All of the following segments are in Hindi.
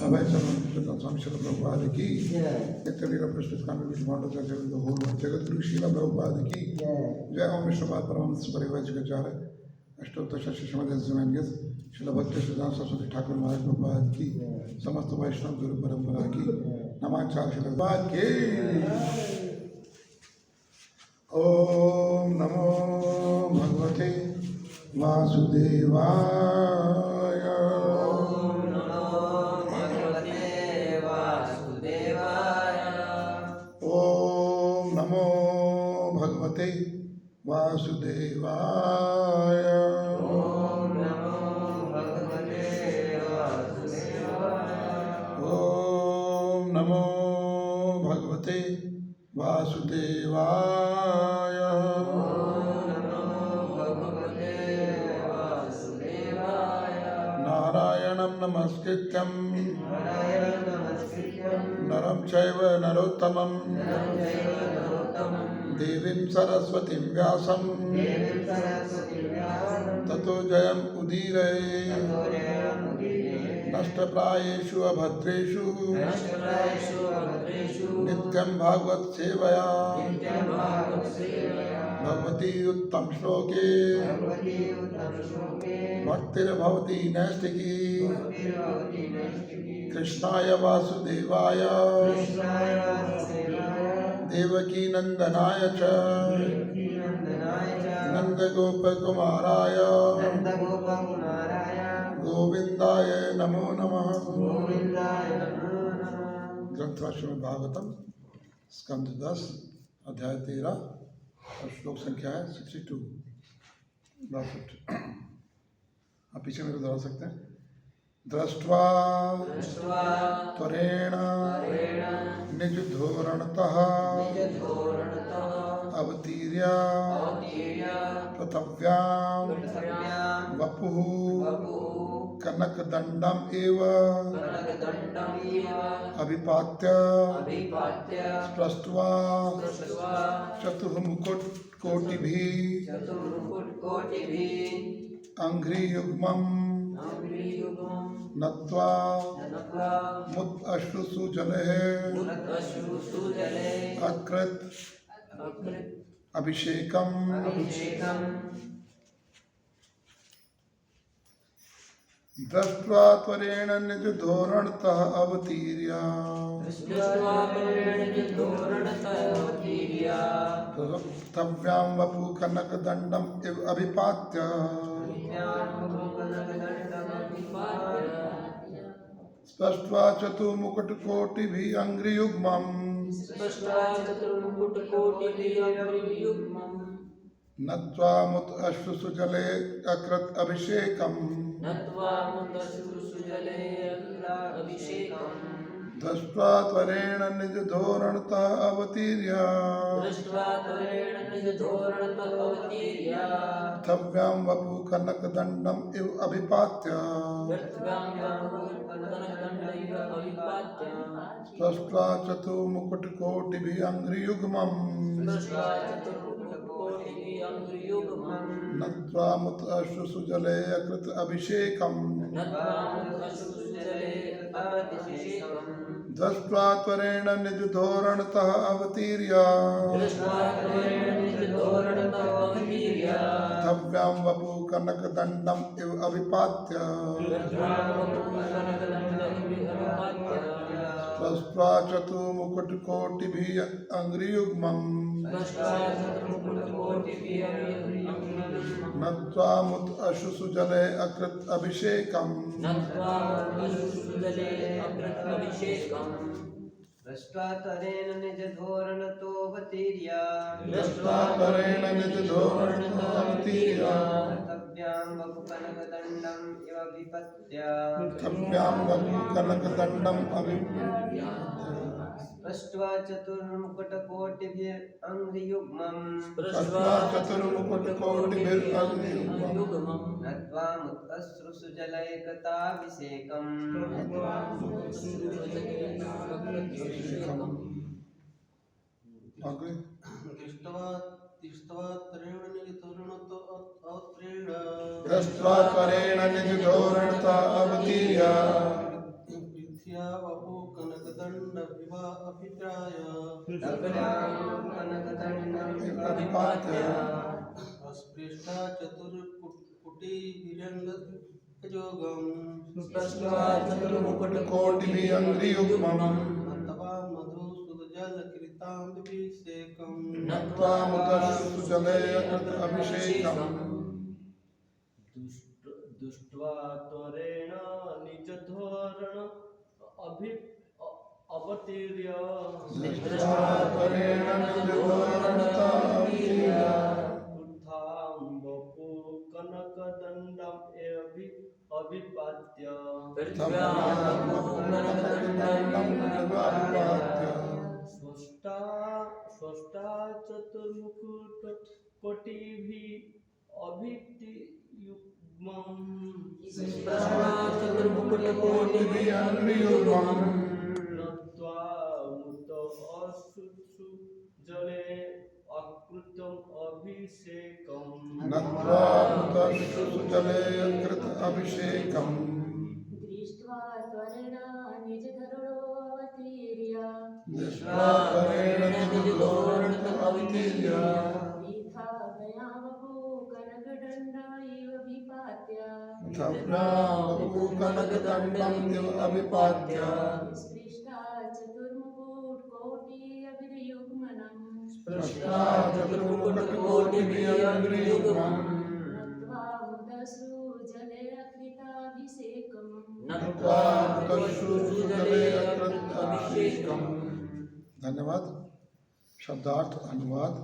अभय चरण संशय प्रभुपाद की नित्य लीला प्रस्तुत कांड जगत हो जगत शीला प्रभुपाद की जय ओम विष्णुपाद परमहंस परिवार जगचार्य अष्टोत्तर श्रीमद शिला भक्ति सिद्धांत सरस्वती ठाकुर महाराज प्रभुपाद की समस्त वैष्णव गुरु परंपरा की नमाचार शिलापाद के ओम नमो भगवते वासुदेवाय। वासुदेवाय। ओम नमो भगवते वासुदेवाय। ओम नमो भगवते वासुदेवाय। ओम नमो भगवते वासुदेवाय। नारायणं नमस्कृत्यं नरं चैव नरोत्तमं देवीं सरस्वतीं व्यासं ततो जयम् उदीरये। नष्टप्रायेषु अभद्रेषु नित्यं भागवत सेवया भगवती उत्तम श्लोके भक्तिर्भवती नैष्ठिकी। कृष्णाय वासुदेवाय देवकी नंदनाय च नंदगोपकुमाराय गोविंदाय नमो नमः। ग्रंथ श्रीमद् भागवतम स्कंद 10 अध्याय 13 और श्लोक संख्या है 62। आप पीछे मेरे दोहरा सकते हैं। दृष्ट्वा त्वरेण निज धोरणतः अवतीर्य पृथिव्यां वपुः कनकदण्डम् एव अभिपात्य स्पृष्ट्वा चतुर्मुकुटकोटिभिः अंघ्रियुग्मं नत्वा मुद अश्रुसु जले अकृत अभिषेकम। दृष्ट्वा त्वरेण निज धोरणतः अवतीर्य पृथिव्यां वपु कनकदण्डम् इव अभिपात्य स्पृष्ट्वा चतुर्मुकुटकोटिभिः अंघ्रियुग्मम् नत्वा मुद अश्रुसु जले अकृत अभिषेकम्। दृष्ट्वा त्वरेण निज धोरणतः अवतीर्य पृथिव्यां वपु कनकदण्डम् इव अभिपात्य स्पृष्ट्वा चतुर्मुकुटकोटिभिः अंघ्रियुग्मम् नत्वा मुद अश्रुसु जले अकृत अभिषेकम्। दृष्ट्वा त्वरेण निज धोरणतः अवतीर्य पृथिव्यां वपु कनकदण्डम् इव अभिपात्य स्पृष्ट्वा चतुर्मुकुटकोटिभिः अंघ्रियुग्मम् नत्वा मुद अश्रुसु जले अकृत अभिषेकम्। दृष्ट्वा त्वरेण निज धोरणतोऽवतीर्य पृथिव्यां वपु कनकदण्डम् इव अभिपत्य स्पृष्ट्वा चतुर्मुकुटकोटिभिः अंघ्रियुग्मम् नत्वा मुद अश्रुसु जलैकताभिषेकम्। दृष्ट्वा त्वरेण निज धोरणतः अवतीर्य पवित्राय तप्यां कनकदण्डम् अभिपात्य अस्पृष्टा चतुर्कुटिभिरङ्गयोगम् स्पृष्ट्वा चतुर्मुकुटकोटिभिरङ्घ्रियुग्मम् नत्वा मधुसूदजलकृतामभिषेकम् नत्वा मुदश्रुतजले अभिषेकम् दुष्ट्वा त्वरेण निजधोरण अवतीर्य त्वरेण निजधोरणतावीर्य उत्थां वपु कनकदण्डम् अभिपात्य स्वस्था चतुर्मुकुटकोटिभिः अभियुग्मम् नत्वा मुत अश्रुषु जले अकृतम् अभिषेकम् नत्वा मुदश्रुतजले अकृत अभिषेकम् दृष्ट्वा त्वरेण निजधरुणोऽवतीर्य दृष्ट्वा त्वरेण निजधोरणतावीर्य विधापयामपो कनकदण्डा इव विपात्य कनकदण्डम् अभिपात्य स्पृष्टा चतुर्मुकुटकोटि अभियुग्मनम् स्पृष्ट्वा चतुर्मुकुटकोटिभिरङ्घ्रियुग्मम् नत्वा मुदश्रुजले अकृताभिषेकम् नत्वा मुदश्रुतजले अभिषेकम्। धन्यवाद। शब्दार्थ, अनुवाद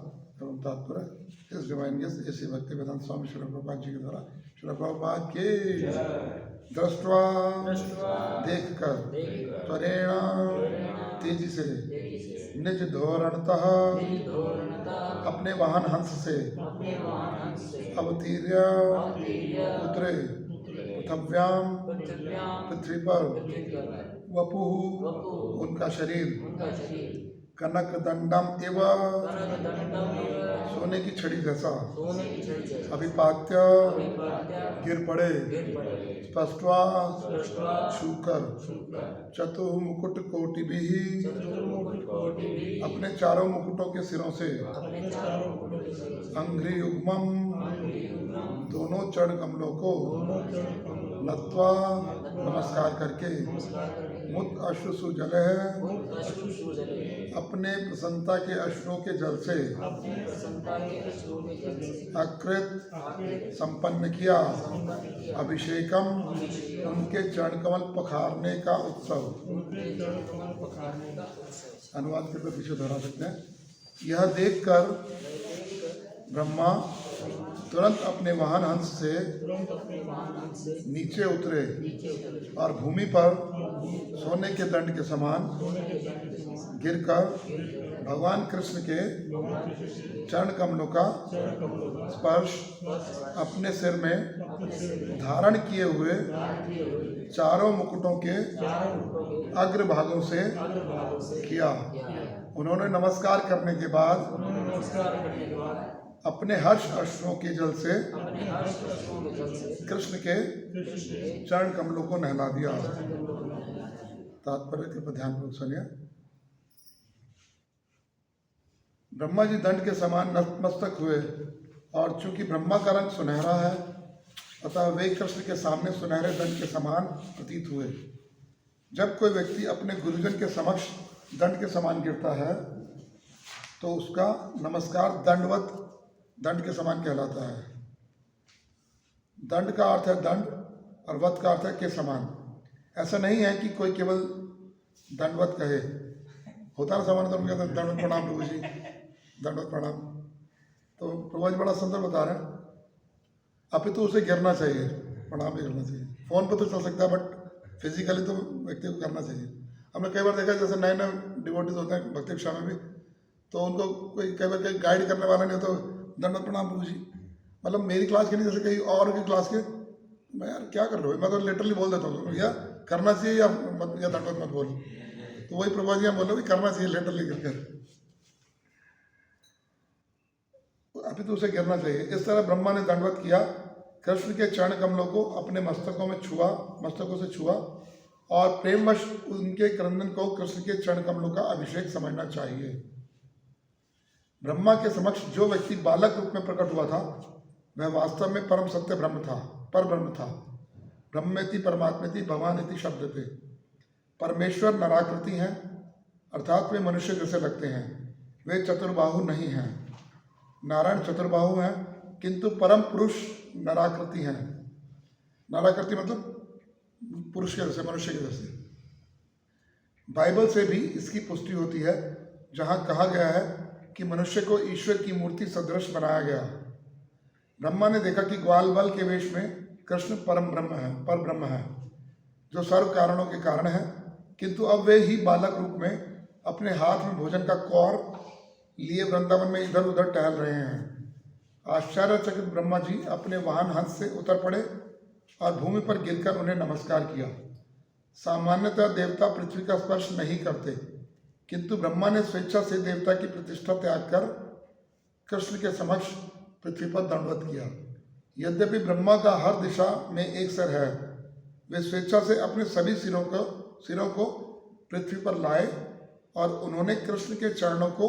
एवं तात्पर्य इस डिवाइन गेस्ट इसी भक्ति वेदांत स्वामी श्री प्रभुपाद जी के द्वारा श्री प्रभुपाद के दृष्टवा देखकर त्वरेण तेजी से निज धोरणतः अपने वाहन हंस से अवतीर्य उतरे पृथ्व्याम पृथ्वी पर वपुः उनका शरीर कनक दंडम एवं सोने की छड़ी जैसा अभिपात्य गिर पड़े स्पष्टवा छूकर चतुर्मुकुट कोटि भी अपने चारों मुकुटों के सिरों से अंघ्रियुग्मम दोनों चरण कमलों को नत्वा नमस्कार करके मुत अश्रु जल अपने प्रसन्नता के अश्रुओं के जल से अकृत संपन्न किया अभिषेकम उनके चरण कमल पखारने का उत्सव। अनुवाद के तो पीछे दोहरा सकते हैं। यह देखकर ब्रह्मा तुरंत अपने वाहन हंस से नीचे उतरे और भूमि पर सोने के दंड के समान गिरकर भगवान कृष्ण के चरण कमलों का स्पर्श अपने सिर में धारण किए हुए चारों मुकुटों के अग्र भागों से किया। उन्होंने नमस्कार करने के बाद अपने हर्ष अश्रुओं के जल से कृष्ण के चरण कमलों को नहला दिया। तात्पर्य के पर ध्यानपूर्वक सुनिए। ब्रह्मा जी दंड के समान नतमस्तक हुए और चूंकि ब्रह्मा का रंग सुनहरा है अतः वे कृष्ण के सामने सुनहरे दंड के समान प्रतीत हुए। जब कोई व्यक्ति अपने गुरुजन के समक्ष दंड के समान गिरता है तो उसका नमस्कार दंडवत दंड के समान कहलाता है। दंड का अर्थ है दंड और वत का अर्थ है के समान। ऐसा नहीं है कि कोई केवल दंडवत कहे, होता ना समान तो कहते हैं दंडवत प्रणाम प्रभु जी, दंडवत प्रणाम। तो प्रभु जी बड़ा सुंदर बता रहे हैं, अभी तो उसे गिरना चाहिए, प्रणाम भी करना चाहिए। फ़ोन पर तो चल सकता है बट फिजिकली तो व्यक्ति को करना चाहिए। हमने कई बार देखा जैसे नए नए डिवोटीज होते हैं भक्ति कक्षा में भी, तो उनको कोई कई बार गाइड करने वाला नहीं होता, दंडवत प्रणाम प्रभु जी। मतलब मेरी क्लास के नहीं, जैसे कहीं और की क्लास के, मैं यार क्या कर रहे हो, मैं तो लिटरली बोल देता हूँ या करना चाहिए या दंडवत मत बोल। तो वही प्रभु जी हम बोल रहे करना चाहिए लिटरली करके, अभी तो उसे गिरना चाहिए। इस तरह ब्रह्मा ने दंडवत किया, कृष्ण के चरण कमलों को अपने मस्तकों से छुआ और प्रेमवश उनके क्रंदन को कृष्ण के चरण कमलों का अभिषेक समझना चाहिए। ब्रह्मा के समक्ष जो व्यक्ति बालक रूप में प्रकट हुआ था वह वास्तव में परम सत्य ब्रह्म था, पर ब्रह्म था। ब्रह्मेति परमात्मेति भगवानेति शब्द थे। परमेश्वर नराकृति हैं, अर्थात वे मनुष्य जैसे लगते हैं। वे चतुर्बाहु नहीं हैं। नारायण चतुर्बाहु हैं, किंतु परम पुरुष नराकृति हैं। नराकृति मतलब पुरुष के जैसे, मनुष्य के जैसे। बाइबल से भी इसकी पुष्टि होती है, जहाँ कहा गया है कि मनुष्य को ईश्वर की मूर्ति सदृश बनाया गया। ब्रह्मा ने देखा कि ग्वाल बाल के वेश में कृष्ण परम ब्रह्म है, पर ब्रह्म है, जो सर्व कारणों के कारण है, किंतु अब वे ही बालक रूप में अपने हाथ में भोजन का कौर लिए वृंदावन में इधर उधर टहल रहे हैं। आश्चर्यचकित ब्रह्मा जी अपने वाहन हंस से उतर पड़े और भूमि पर गिरकर उन्हें नमस्कार किया। सामान्यतः देवता पृथ्वी का स्पर्श नहीं करते, किंतु ब्रह्मा ने स्वेच्छा से देवता की प्रतिष्ठा त्याग कर कृष्ण के समक्ष पृथ्वी पर दंडवत किया। यद्यपि ब्रह्मा का हर दिशा में एक सिर है, वे स्वेच्छा से अपने सभी सिरों को पृथ्वी पर लाए और उन्होंने कृष्ण के चरणों को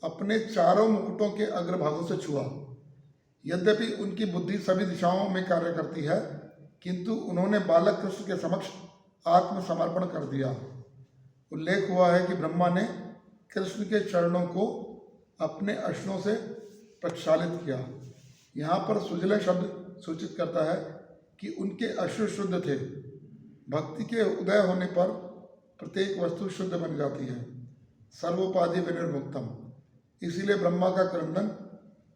अपने चारों मुकुटों के अग्रभागों से छुआ। यद्यपि उनकी बुद्धि सभी दिशाओं में कार्य करती है, किंतु उन्होंने बालक कृष्ण के समक्ष आत्मसमर्पण कर दिया। उल्लेख हुआ है कि ब्रह्मा ने कृष्ण के चरणों को अपने अश्नों से प्रक्षालित किया। यहाँ पर सुजले शब्द सूचित करता है कि उनके अश्रु शुद्ध थे। भक्ति के उदय होने पर प्रत्येक वस्तु शुद्ध बन जाती है। सर्वोपाधि विनिर्मुक्तम। इसीलिए ब्रह्मा का क्रंदन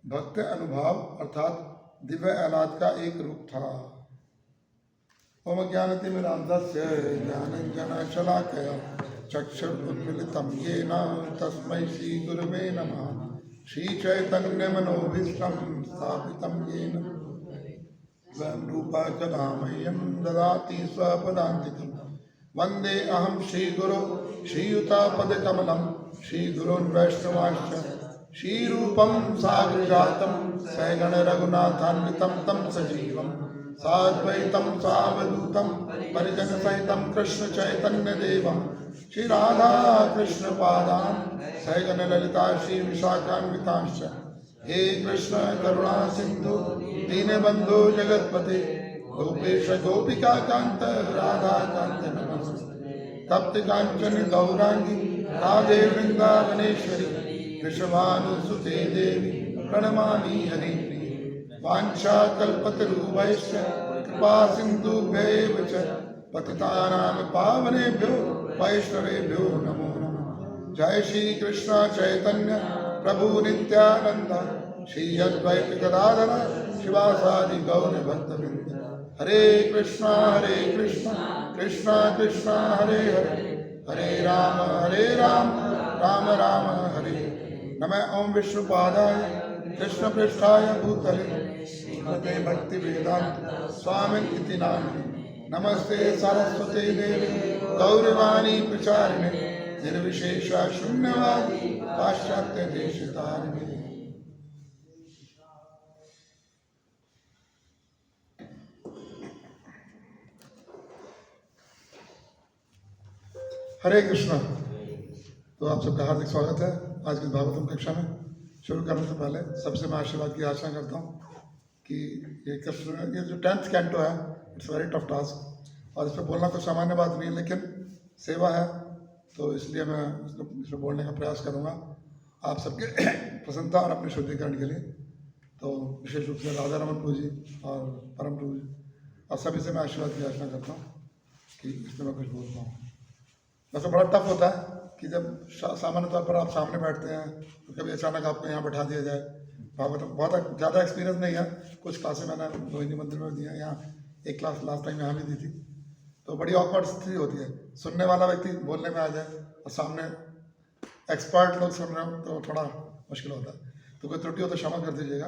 भक्त अनुभाव अर्थात दिव्य आह्लाद का एक रूप था। ओम ज्ञानतिमिरान्धस्य ज्ञानाञ्जनशलाकया चक्षुरुन्मीलितं येन तस्मै श्रीगुरवे नमः। श्रीचैतन्यमनोभीष्टं स्थापितं येन स्वयं रूपा कदा मह्यं ददाति स्वपदान्तिकम्। वन्दे अहं श्रीगुरो श्रीयुतापदकमलं श्रीगुरोन् वैष्णवांश्च श्रीरूपं साग्रजातं सगण रघुनाथान्वितं तं सजीवं साद्वैतं सावधूतं परिजनसहितं कृष्ण चैतन्यदेवं श्री राधा कृष्ण पादान् सगण ललिता श्री विशाखान्वितांश्च। हे कृष्ण करुणा सिंधु दीनबंधु जगत्पते गोपेश गोपिका कांत राधा कांत नमस्ते। तप्त कांचन गौरांगी राधे वृंदावनेश्वरी वृषभानुसुते देवी प्रणमामि हरिप्रिये। वाञ्छा कल्पतरुभ्यश्च कृपा सिन्धुभ्यैव च पतितानां पावनेभ्यो वैष्णवेभ्यो नमो नमः। जय श्री कृष्ण चैतन्य प्रभु नित्यानंद श्री अद्वैत गदाधर शिवासादि गौर भक्तवृंद। हरे कृष्णा कृष्णा कृष्णा हरे हरे हरे राम राम राम हरे। नमः ओम विष्णुपादाय कृष्ण पृष्ठाय भूतले श्रीमते भक्ति वेदांत स्वामिन् इति नामिने। नमस्ते सरस्वती देवी गौरवाणी प्रचारिणे निर्विशेष शून्यवादी पाश्चात्य देशतारिणे। हरे कृष्णा। तो आप सबका हार्दिक स्वागत है आज की भागवतम कक्षा में। शुरू करने से पहले सबसे मैं आशीर्वाद की आशा करता हूँ कि ये कृष्ण ये जो 10th कैंटो है इट्स वेरी टफ टास्क और इस पर बोलना कोई सामान्य बात नहीं है, लेकिन सेवा है तो इसलिए मैं इसमें बोलने का प्रयास करूँगा आप सबके प्रसन्नता और अपने शुद्धिकरण के लिए। तो विशेष रूप से राधा रमन प्रभु जी और परम प्रभु जी और सभी से मैं आशीर्वाद की याचना करता हूँ कि इसमें मैं कुछ बोल पाऊँ। वैसे बड़ा टफ होता है कि जब सामान्य तौर पर आप सामने बैठते हैं तो कभी अचानक आपको यहाँ बैठा दिया जाए। भागवत बहुत ज़्यादा एक्सपीरियंस नहीं है, कुछ क्लासें मैंने रोहिणी मंदिर में दी हैं, यहाँ एक क्लास लास्ट टाइम यहाँ भी दी थी, तो बड़ी ऑकवर्ड स्थिति होती है। सुनने वाला व्यक्ति बोलने में आ जाए और सामने एक्सपर्ट लोग सुन रहे हो तो थोड़ा मुश्किल होता है, तो कोई त्रुटि हो तो क्षमा कर दीजिएगा।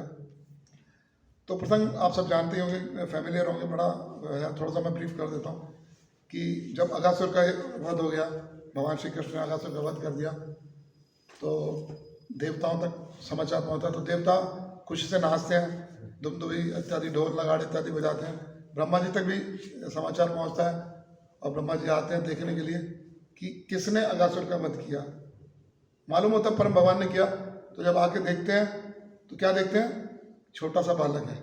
तो प्रसंग आप सब जानते ही होंगे, फैमिलियर होंगे, बड़ा थोड़ा सा मैं ब्रीफ कर देता हूँ कि जब अगासुर का वध हो गया, भगवान श्री कृष्ण ने अगासुर का वध कर दिया तो देवताओं तक समाचार पहुँचा, तो देवता खुशी से नाचते हैं, दुमदुभी इत्यादि ढोल नगाड़े इत्यादि बजाते हैं। ब्रह्मा जी तक भी समाचार पहुँचता है और ब्रह्मा जी आते हैं देखने के लिए कि किसने अगासुर का वध किया। मालूम होता परम भगवान ने किया, तो जब आके देखते हैं तो क्या देखते हैं, छोटा सा बालक है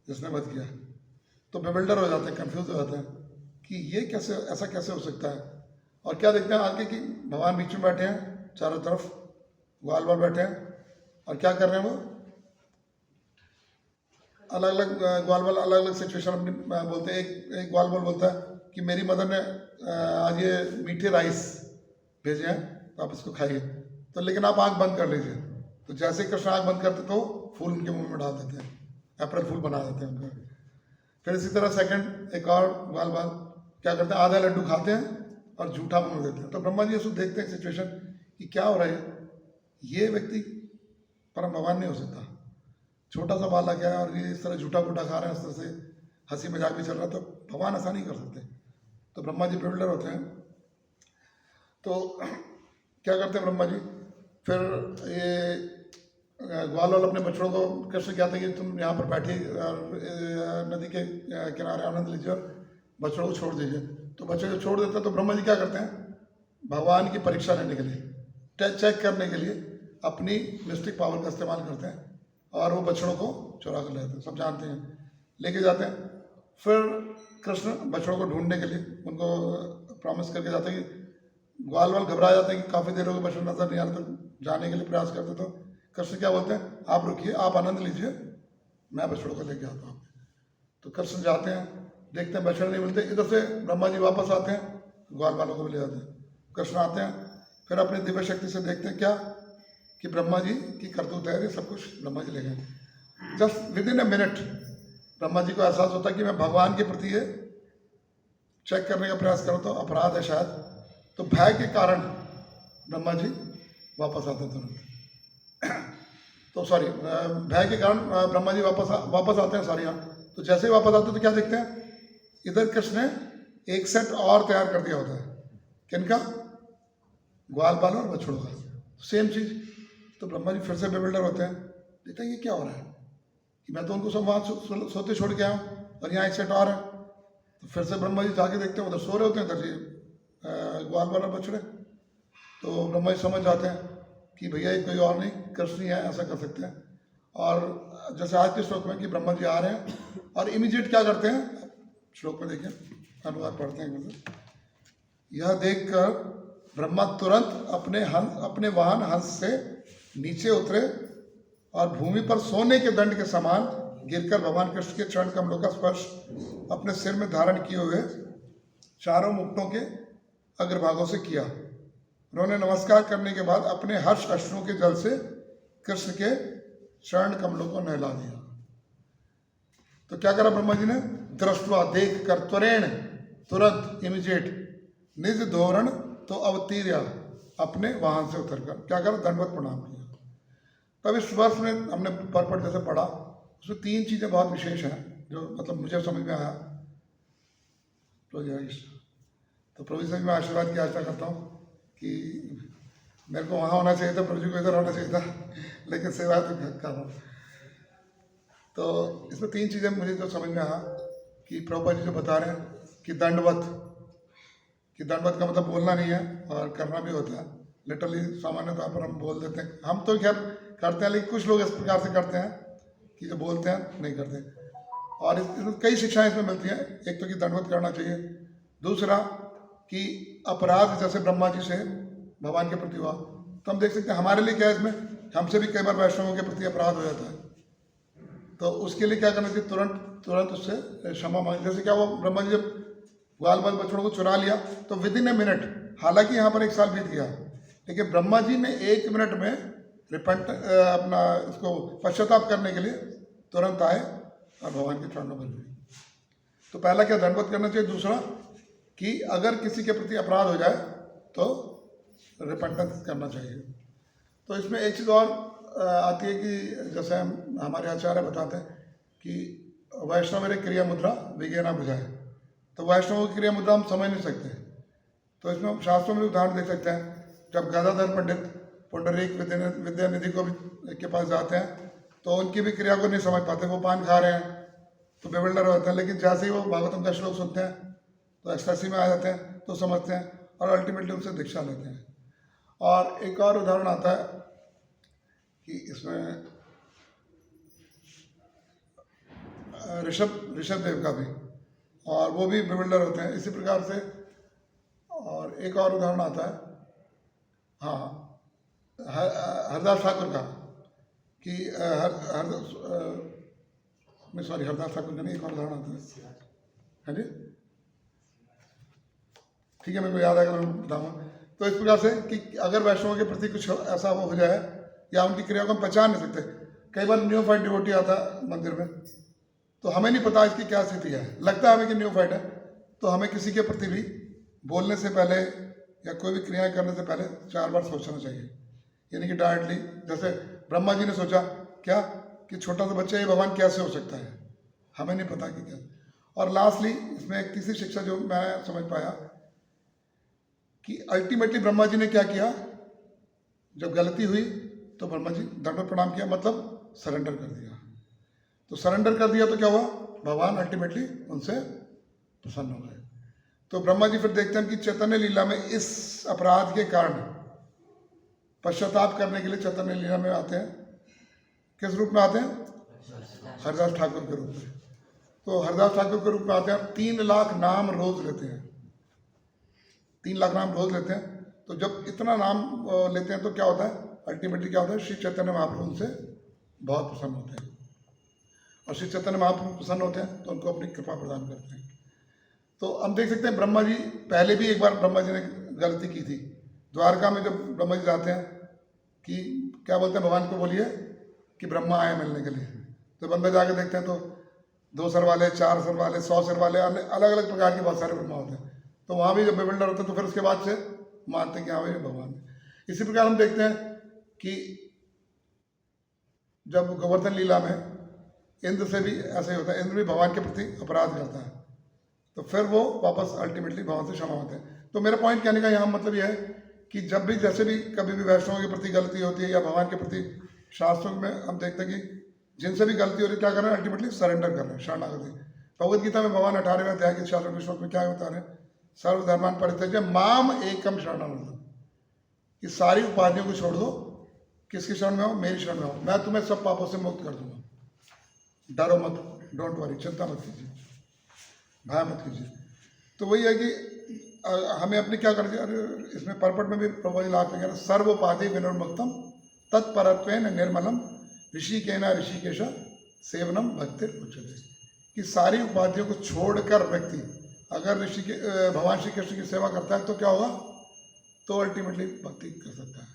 जिसने वध किया। तो बेविल्डर हो जाते हैं, कंफ्यूज हो जाते हैं कि ये कैसे, ऐसा कैसे हो सकता है। और क्या देखते हैं आगे कि भगवान बीच में बैठे हैं, चारों तरफ ग्वाल बाल बैठे हैं, और क्या कर रहे हैं वो, अलग अलग ग्वाल बाल अलग अलग सिचुएशन अपनी बोलते हैं। एक ग्वाल बाल बोलता है कि मेरी मदर ने आज ये मीठे राइस भेजे हैं तो आप इसको खाइए, तो लेकिन आप आंख बंद कर लीजिए। तो जैसे ही कृष्ण आंख बंद करते तो फूल उनके मुंह में डाल देते हैं, अप्रैल फूल बना देते हैं उनको। फिर इसी तरह सेकंड एक और ग्वाल बाल क्या करते हैं, आधा लड्डू खाते हैं और झूठा मुंह देते हैं। तो ब्रह्मा जी उसको देखते हैं सिचुएशन कि क्या हो रहा है, ये व्यक्ति परम भगवान नहीं हो सकता, छोटा सा बालक है और ये इस तरह झूठा फूटा खा रहे हैं, इस तरह से हंसी मजाक भी चल रहा है, तो भगवान ऐसा नहीं कर सकते। तो ब्रह्मा जी बिल्डर होते हैं। तो क्या करते हैं ब्रह्मा जी, फिर ये ग्वाल वाल अपने बच्चों को कृष्ण कहते हैं कि तुम यहाँ पर बैठिए और नदी के किनारे आनंद लीजिए और बच्चों को छोड़ दीजिए। तो बच्चे को छोड़ देते हैं। तो ब्रह्मा जी क्या करते हैं, भगवान की परीक्षा लेने के लिए, चेक करने के लिए अपनी मिस्टिक पावर का इस्तेमाल करते हैं और वो बछड़ों को चुरा कर लेते हैं। सब जानते हैं, लेके जाते हैं। फिर कृष्ण बछड़ों को ढूंढने के लिए उनको प्रॉमिस करके जाते हैं कि ग्वाल वाल घबरा जाते हैं कि काफ़ी देर हो गई बछड़ा नजर नहीं आ रहा, तो जाने के लिए प्रयास करते। तो कृष्ण क्या बोलते हैं, आप रुकिए, आप आनंद लीजिए, मैं बछड़ों को लेके आता हूँ। तो कृष्ण जाते हैं, देखते हैं बछड़े नहीं मिलते। इधर से ब्रह्मा जी वापस आते हैं, ग्वाल वालों को भी ले जाते हैं। कृष्ण आते हैं, फिर अपनी दिव्य शक्ति से देखते हैं क्या कि ब्रह्मा जी की करतूत है, ये सब कुछ ब्रह्मा जी ले गए। Just within a minute Brahma ji को एहसास होता है कि मैं भगवान के प्रति ये चेक करने का प्रयास करूँ तो अपराध है शायद। तो भय के कारण ब्रह्मा जी वापस आते हैं तुरंत। तो सॉरी, भय के कारण ब्रह्मा जी वापस आते हैं, सॉरी। हाँ, तो जैसे ही वापस आते हैं तो क्या देखते हैं, इधर कृष्ण ने एक सेट और तैयार कर दिया होता है, किनका, ग्वाल बाल और बछड़ों का, सेम चीज़। तो ब्रह्मा जी फिर से बेबिल्डर होते हैं, देखते हैं ये क्या हो रहा है कि मैं तो उनको सब वहाँ सोते छोड़ के आया हूँ और यहाँ एक सेट और है। तो फिर से ब्रह्मा जी जाके देखते हैं, उधर सो रहे होते हैं, इधर जी ग्वाल बाल और बछड़े। तो ब्रह्मा जी समझ जाते हैं कि भैया ये कोई और नहीं, कृष्ण ही है, ऐसा कर सकते हैं। और जैसे आज के श्लोक में कि ब्रह्मा जी आ रहे हैं और इमीडिएट क्या करते हैं, श्लोक में देखिए, अनुवाद पढ़ते हैं। यह देखकर ब्रह्मा तुरंत अपने वाहन हंस से नीचे उतरे और भूमि पर सोने के दंड के समान गिरकर भगवान कृष्ण के चरण कमलों का स्पर्श अपने सिर में धारण किए हुए चारों मुकुटों के अग्रभागों से किया। उन्होंने नमस्कार करने के बाद अपने हर्ष अश्रुओं के जल से कृष्ण के चरण कमलों को नहला दिया। तो क्या करा ब्रह्मा जी ने, दृष्टवा देख कर तुरंत इमीडिएट निज धोरण तो अवतीर्य, अपने वाहन से उतरकर क्या करा, दंडवत प्रणाम किया। तब इस वर्ष में हमने परपट जैसे पढ़ा, उसमें 3 चीज़ें बहुत विशेष हैं जो मतलब मुझे समझ में आया। तो प्रभु से मैं आशीर्वाद की आशा करता हूँ कि मेरे को वहाँ होना चाहिए था, प्रभु जी को इधर होना चाहिए था, लेकिन सेवा तो कर रहा हूँ। तो इसमें 3 चीज़ें मुझे जो समझ में आया कि प्रभुपाद जी जो बता रहे हैं कि दंडवत का मतलब बोलना नहीं है और करना भी होता है। लिटरली सामान्य तौर पर हम बोल देते हैं, हम तो खैर करते हैं, लेकिन कुछ लोग इस प्रकार से करते हैं कि जो बोलते हैं नहीं करते। और इसमें कई शिक्षाएं इसमें मिलती हैं। एक तो कि दंडवत करना चाहिए, दूसरा कि अपराध जैसे ब्रह्मा जी से भगवान के प्रति हुआ, तो हम देख सकते हैं हमारे लिए क्या है, इसमें हमसे भी कई बार वैष्णवों के प्रति अपराध हो जाता है। तो उसके लिए क्या करना चाहिए, तुरंत उससे क्षमा मांग। जैसे क्या वो ब्रह्मा जी जब ग्वाल बाल बछड़ों को चुरा लिया तो विद इन ए मिनट, हालांकि यहाँ पर 1 साल बीत गया, लेकिन ब्रह्मा जी ने 1 मिनट में अपना इसको पश्चाताप करने के लिए तुरंत आए और भगवान के चरणों में गिरे। तो पहला क्या, दंडवत करना चाहिए। दूसरा कि अगर किसी के प्रति अपराध हो जाए तो रिपेंटेंस करना चाहिए। तो इसमें एक चीज़ और आती है कि जैसे हमारे आचार्य बताते हैं कि वैष्णव मेरे क्रिया मुद्रा विज्ञा ना बुझाए। तो वैष्णव की क्रिया मुद्रा हम समझ नहीं सकते। तो इसमें हम शास्त्रों में उदाहरण दे सकते हैं। जब गदाधर पंडित पुंडरीक विद्यानिधि को भी के पास जाते हैं तो उनकी भी क्रिया को नहीं समझ पाते, वो पान खा रहे हैं तो बेविल्डर होते हैं। लेकिन जैसे ही वो भागवतम का श्लोक सुनते हैं तो एक्सटेसी में आ जाते हैं, तो समझते हैं और अल्टीमेटली उनसे दीक्षा लेते हैं। और एक और उदाहरण आता है कि इसमें ऋषभ देव का भी, और वो भी बिल्डर होते हैं इसी प्रकार से। और एक और उदाहरण आता है, हाँ, हरदास ठाकुर का कि हरदास ठाकुर का नहीं, एक और उदाहरण आता है, हाँ जी, ठीक है, मेरे को याद आएगा मैं बताऊँगा। तो इस प्रकार से कि अगर वैष्णवों के प्रति कुछ ऐसा वो हो जाए या उनकी क्रिया को हम पहचान नहीं सकते, कई बार न्यूफाइट डिवोटी आता है मंदिर में, तो हमें नहीं पता इसकी क्या स्थिति है, लगता है हमें कि न्यूफाइट है, तो हमें किसी के प्रति भी बोलने से पहले या कोई भी क्रियाएं करने से पहले 4 बार सोचना चाहिए। यानी कि डायरेक्टली, जैसे ब्रह्मा जी ने सोचा क्या कि छोटा सा बच्चा ये भगवान कैसे हो सकता है, हमें नहीं पता कि क्या। और लास्टली इसमें एक तीसरी शिक्षा जो मैं समझ पाया कि अल्टीमेटली ब्रह्मा जी ने क्या किया, जब गलती हुई तो ब्रह्मा जी दंडवत प्रणाम किया, मतलब सरेंडर कर दिया। तो सरेंडर कर दिया तो क्या हुआ, भगवान अल्टीमेटली उनसे प्रसन्न हो गए। तो ब्रह्मा जी फिर देखते हैं कि चैतन्य लीला में इस अपराध के कारण पश्चाताप करने के लिए चैतन्य लीला में आते हैं। किस रूप में आते हैं, हरदास ठाकुर के रूप में। तो हरदास ठाकुर के रूप में आते हैं, 3 लाख नाम रोज लेते हैं, 3 लाख नाम रोज लेते हैं। तो जब इतना नाम लेते हैं तो क्या होता है, अल्टीमेटली क्या होता है, श्री चैतन्य महाप्रभु उनसे बहुत प्रसन्न होते हैं। और श्री चैतन्य महाप्रभु प्रसन्न होते हैं तो उनको अपनी कृपा प्रदान करते हैं। तो हम देख सकते हैं ब्रह्मा जी, पहले भी एक बार ब्रह्मा जी ने गलती की थी। द्वारका में जब ब्रह्मा जी जाते हैं कि क्या बोलते हैं, भगवान को बोलिए कि ब्रह्मा आए मिलने के लिए। तो बंदा जाके देखते हैं तो 2 सर वाले, 4 सर वाले, 100 सर वाले, अलग अलग प्रकार के बहुत सारे ब्रह्मा होते हैं। तो वहाँ भी जब बिल्डर होते हैं तो फिर उसके बाद से मानते हैं कि हाँ भाई भगवान है। इसी प्रकार हम देखते हैं कि जब गोवर्धन लीला में इंद्र से भी ऐसा ही होता है, इंद्र भी भगवान के प्रति अपराध करता है, तो फिर वो वापस अल्टीमेटली भगवान से क्षमा होते हैं। तो मेरा पॉइंट कहने का यहाँ मतलब यह है कि जब भी जैसे भी कभी भी वैष्णवों के प्रति गलती होती है या भगवान के प्रति, शास्त्रों में हम देखते हैं कि जिनसे भी गलती हो रही है क्या कर रहे हैं, अल्टीमेटली सरेंडर कर रहे हैं, शरणागति। भगवद गीता में भगवान 18वें अध्याय के 4वें श्लोक में क्या बता रहे हैं, सर्वधर्मान परित्यज्य माम एकम शरणम, कि सारी उपाधियों को छोड़ दो, किसकी शरण में हो, मेरी शरण में हो, मैं तुम्हें सब पापों से मुक्त कर दूंगा। डरो मत, डोंट वरी, चिंता मत कीजिए, भय मत कीजिए। तो वही है कि हमें अपने क्या करना चाहिए, इसमें पर्पट में भी प्रभु जी लाभ में कह रहे हैं, सर्वोपाधि विनिर्मुक्तम तत्परत्वेन निर्मलम ऋषिकेन ऋषिकेश सेवनम भक्तिर उच्यते, कि सारी उपाधियों को छोड़कर व्यक्ति अगर भगवान श्री कृष्ण की सेवा करता है तो क्या होगा, तो अल्टीमेटली भक्ति कर सकता है।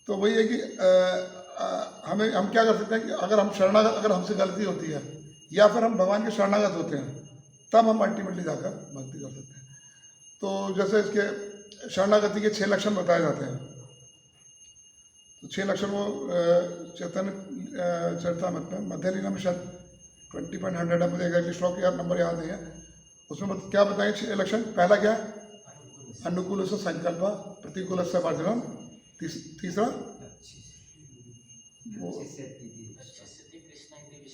तो वही है कि हम क्या कर सकते हैं कि अगर हमसे गलती होती है या फिर हम भगवान के शरणागत होते हैं, तब हम अल्टीमेटली जाकर भक्ति कर सकते हैं। तो जैसे इसके शरणागति के 6 लक्षण बताए जाते हैं। तो 6 लक्षण वो चैतन्य चरितामृत में मध्य लीला में शायद 20.100 है, मुझे एग्जैक्टली श्लोक या नंबर याद नहीं है। उसमें क्या बताएंगे 6 लक्षण। पहला क्या है, अनुकूल से संकल्प, प्रतिकूल से वर्जनम, तीसरा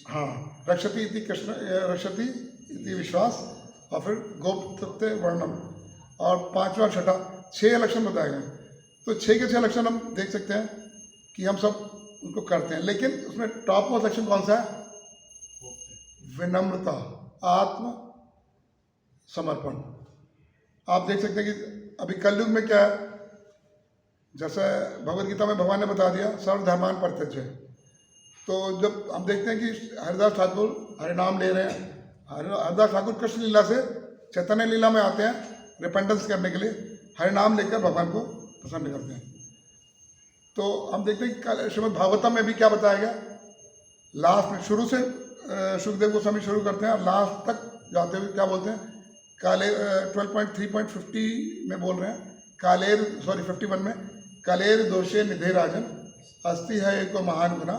हाँ रक्षति इति कृष्ण, रक्षति इति विश्वास, और फिर गोप्तत्व वर्णम, और 5वां 6ठा 6 लक्षण बताए गए। तो 6 के 6 लक्षण हम देख सकते हैं कि हम सब उनको करते हैं, लेकिन उसमें टॉप मोस्ट लक्षण कौन सा है, विनम्रता, आत्म समर्पण। आप देख सकते हैं कि अभी कलयुग में क्या है, जैसे भगवद गीता में भगवान ने बता दिया सर्वधर्मान परित्यज्य। तो जब हम देखते हैं कि हरिदास ठाकुर हरिनाम ले रहे हैं, हरिदास ठाकुर कृष्ण लीला से चैतन्य लीला में आते हैं रिपेंटेंस करने के लिए, हरिनाम लेकर भगवान को प्रसन्न करते हैं। तो हम देखते हैं कि श्रीमद् भागवतम में भी क्या बताया गया, लास्ट में शुरू से सुखदेव गोस्वामी शुरू करते हैं और लास्ट तक जाते हुए क्या बोलते हैं, काले 12.3.50 में बोल रहे हैं, 51 में, कालेर दोषे निधे राजन अस्ति है एको महान गुना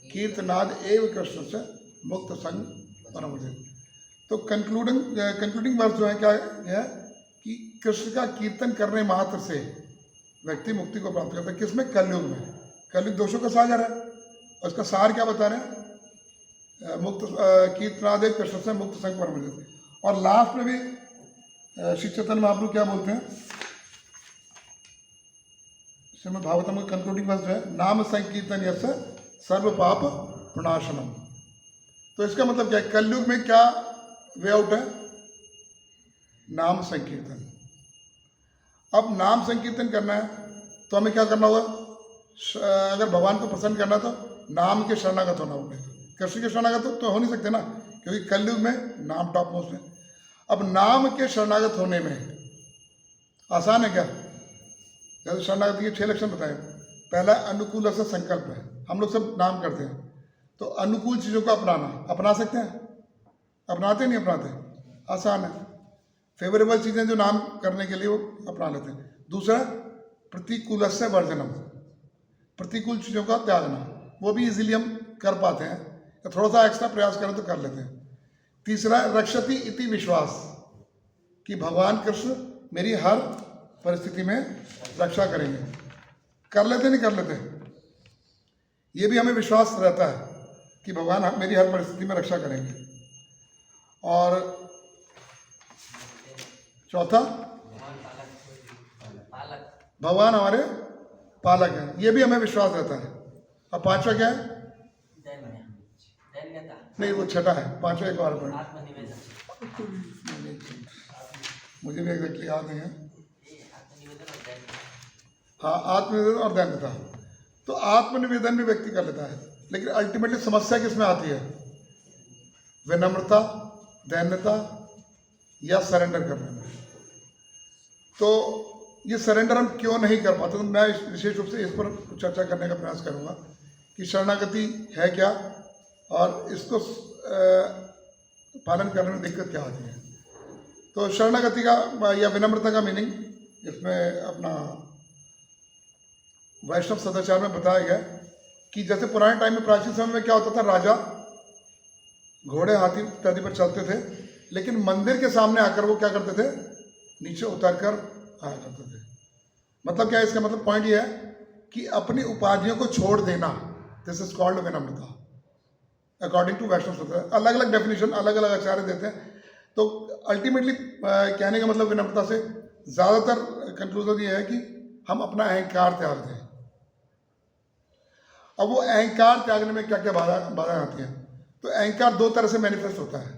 कीर्तनाद एव कृष्ण से मुक्त संग परम। तो कंक्लूडिंग वर्स जो है क्या है कि कृष्ण का कीर्तन करने मात्र से व्यक्ति मुक्ति को प्राप्त करता है। किसमें, कलयुग में। कलयुग दोषों का सागर है, और उसका सार क्या बता रहे हैं, मुक्त कीर्तनाद एव कृष्ण से मुक्त संग परम। और लास्ट में भी श्री चैतन्य महाप्रभु क्या बोलते हैं? श्रीमद् भागवतम का कंक्लूडिंग वर्स जो है, नाम संकीर्तन यस्य सर्व पाप प्रणाशनम। तो इसका मतलब क्या है? कलयुग में क्या वे आउट है? नाम संकीर्तन। अब नाम संकीर्तन करना है तो हमें क्या करना होगा? अगर भगवान को प्रसन्न करना तो नाम के शरणागत होना होगा। कृष्ण के शरणागत तो हो नहीं सकते ना, क्योंकि कलयुग में नाम टॉप मोस्ट है। अब नाम के शरणागत होने में आसान है क्या? जैसे शरणागति के 6 लक्षण बताए। पहला अनुकूल से संकल्प है। हम लोग सब नाम करते हैं तो अनुकूल चीज़ों को अपनाना, अपना सकते हैं? अपनाते नहीं अपनाते? आसान है। फेवरेबल चीज़ें जो नाम करने के लिए वो अपना लेते हैं। दूसरा प्रतिकूल से वर्जनम, प्रतिकूल चीज़ों का त्यागना, वो भी इजीली हम कर पाते हैं, तो थोड़ा सा एक्स्ट्रा प्रयास करें तो कर लेते हैं। तीसरा रक्षति इति विश्वास, कि भगवान कृष्ण मेरी हर परिस्थिति में रक्षा करेंगे। कर लेते नहीं कर लेते? ये भी हमें विश्वास रहता है कि भगवान मेरी हर परिस्थिति में रक्षा करेंगे। और चौथा भगवान हमारे पालक हैं, ये भी हमें विश्वास रहता है। और पांचवा क्या है? नहीं, वो छठा है। पांचवा एक बार पढ़, मुझे भी एग्जैक्टली याद नहीं है। हाँ, आत्मनिवेदन और दैन्यता। तो आत्मनिवेदन भी व्यक्ति कर लेता है, लेकिन अल्टीमेटली समस्या किसमें आती है? विनम्रता, दैन्यता या सरेंडर करने में। तो ये सरेंडर हम क्यों नहीं कर पाते? तो मैं विशेष रूप से इस पर चर्चा करने का प्रयास करूंगा कि शरणागति है क्या और इसको पालन करने में दिक्कत क्या आती है। तो शरणागति का या विनम्रता का मीनिंग इसमें अपना वैष्णव सदाचार में बताया गया कि जैसे पुराने टाइम में, प्राचीन समय में क्या होता था, राजा घोड़े, हाथी इत्यादि पर चलते थे, लेकिन मंदिर के सामने आकर वो क्या करते थे? नीचे उतर कर आया करते थे। मतलब क्या है इसका? मतलब पॉइंट ये है कि अपनी उपाधियों को छोड़ देना, दिस इज कॉल्ड विनम्रता अकॉर्डिंग टू वैष्णव सदाचार। अलग अलग डेफिनेशन अलग अलग आचार्य देते हैं। तो अल्टीमेटली कहने का मतलब विनम्रता से ज़्यादातर कंक्लूजन ये है कि हम अपना अहंकार त्याग दें। अब वो अहंकार त्यागने में क्या क्या बाधा आती है? तो अहंकार 2 तरह से मैनिफेस्ट होता है।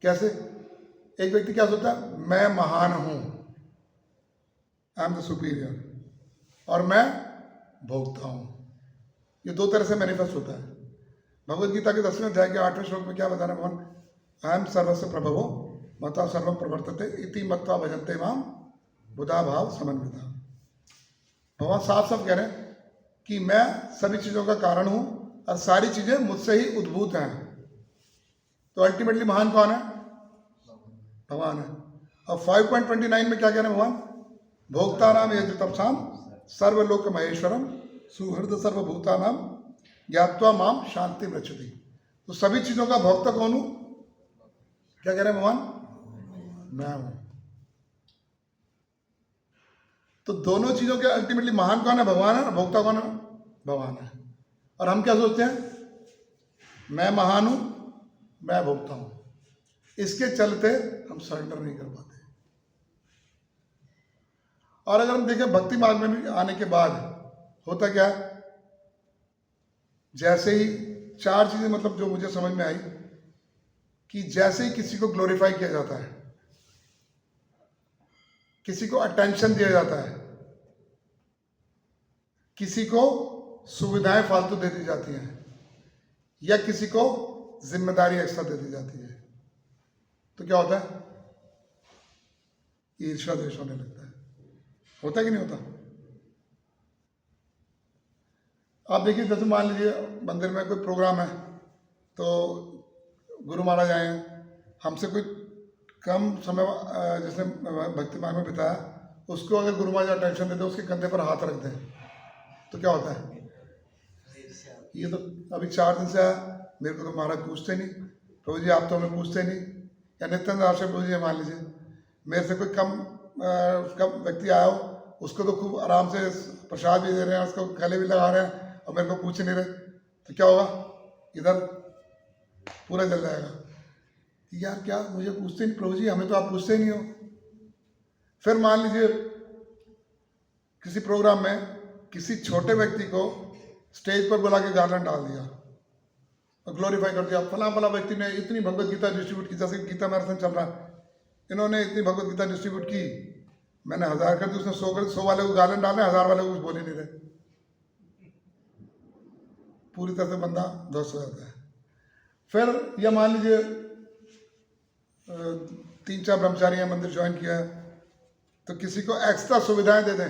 कैसे? एक व्यक्ति क्या सोचता है? मैं महान हूं, आई एम द सुपीरियर, और मैं भोगता हूं। ये 2 तरह से मैनिफेस्ट होता है। भगवद गीता के 10वें अध्याय के 8वें श्लोक में क्या बताना भगवान? आई एम सर्वस्व प्रभवो मता सर्वम प्रवर्तते इति मत्वा भजन्ते माम बुधा भाव समन्विता। भगवान साफ साफ कह रहे हैं कि मैं सभी चीज़ों का कारण हूं और सारी चीज़ें मुझसे ही उद्भूत हैं। तो अल्टीमेटली महान कौन है? भगवान है। और 5.29 में क्या कह रहे हैं भगवान? भोक्तानाम यज्ञ तपसाम सर्वलोक महेश्वरम सुहृद सर्वभूतानाम ज्ञात्वा माम शांति रक्षति। तो सभी चीज़ों का भोक्ता कौन हूँ? क्या कह रहे हैं भगवान? मैं हूं। तो दोनों चीज़ों के अल्टीमेटली महान कौन है? भगवान है। और भोक्ता कौन है? भगवान है। और हम क्या सोचते हैं? मैं महान हूं, मैं भोक्ता हूं। इसके चलते हम सरेंडर नहीं कर पाते। और अगर हम देखें भक्ति मार्ग में भी आने के बाद होता क्या है? जैसे ही 4 चीजें मतलब जो मुझे समझ में आई कि जैसे ही किसी को ग्लोरीफाई किया जाता है, किसी को अटेंशन दिया जाता है, किसी को सुविधाएं फालतू दे दी जाती हैं, या किसी को जिम्मेदारी एक्स्ट्रा दे दी जाती है, तो क्या होता है? ईर्ष्या द्वेष होने लगता है। होता है कि नहीं होता? आप देखिए, जैसे मान लीजिए मंदिर में कोई प्रोग्राम है तो गुरु महाराज आए हैं, हमसे कोई कम समय जिसने भक्ति मार्ग में बिताया, उसको अगर गुरु महाराज अटेंशन देते, उसके कंधे पर हाथ रख दें, तो क्या होता है? ये तो अभी 4 दिन से आया, मेरे को तो महाराज पूछते नहीं, प्रभु जी आप तो हमें पूछते नहीं। या नित्यानंद आश्रम प्रभु जी मान लीजिए, मेरे से कोई कम व्यक्ति आया हो, उसको तो खूब आराम से प्रसाद भी दे रहे हैं, उसको गले भी लगा रहे हैं, और मेरे को पूछ नहीं रहे, तो क्या होगा? इधर पूरा जल जाएगा। यार क्या मुझे पूछते नहीं प्रभु जी, हमें तो आप पूछते नहीं हो। फिर मान लीजिए किसी प्रोग्राम में किसी छोटे व्यक्ति को स्टेज पर बुला के गार्डन डाल दिया और ग्लोरीफाई कर दिया, फला फला व्यक्ति ने इतनी भगवत गीता डिस्ट्रीब्यूट की, जैसे गीता मैराथन चल रहा है, इन्होंने इतनी भगवत गीता डिस्ट्रीब्यूट की, मैंने 1000 कर दी, उसने 100 कर, 100 वाले को गार्डन डाले, 1000 वाले को कुछ बोले नहीं रहे, पूरी तरह से बंदा ध्वस्त हो जाता है। फिर यह मान लीजिए 3-4 ब्रह्मचारी हैं, मंदिर ज्वाइन किया है, तो किसी को एक्स्ट्रा सुविधाएं दे दें,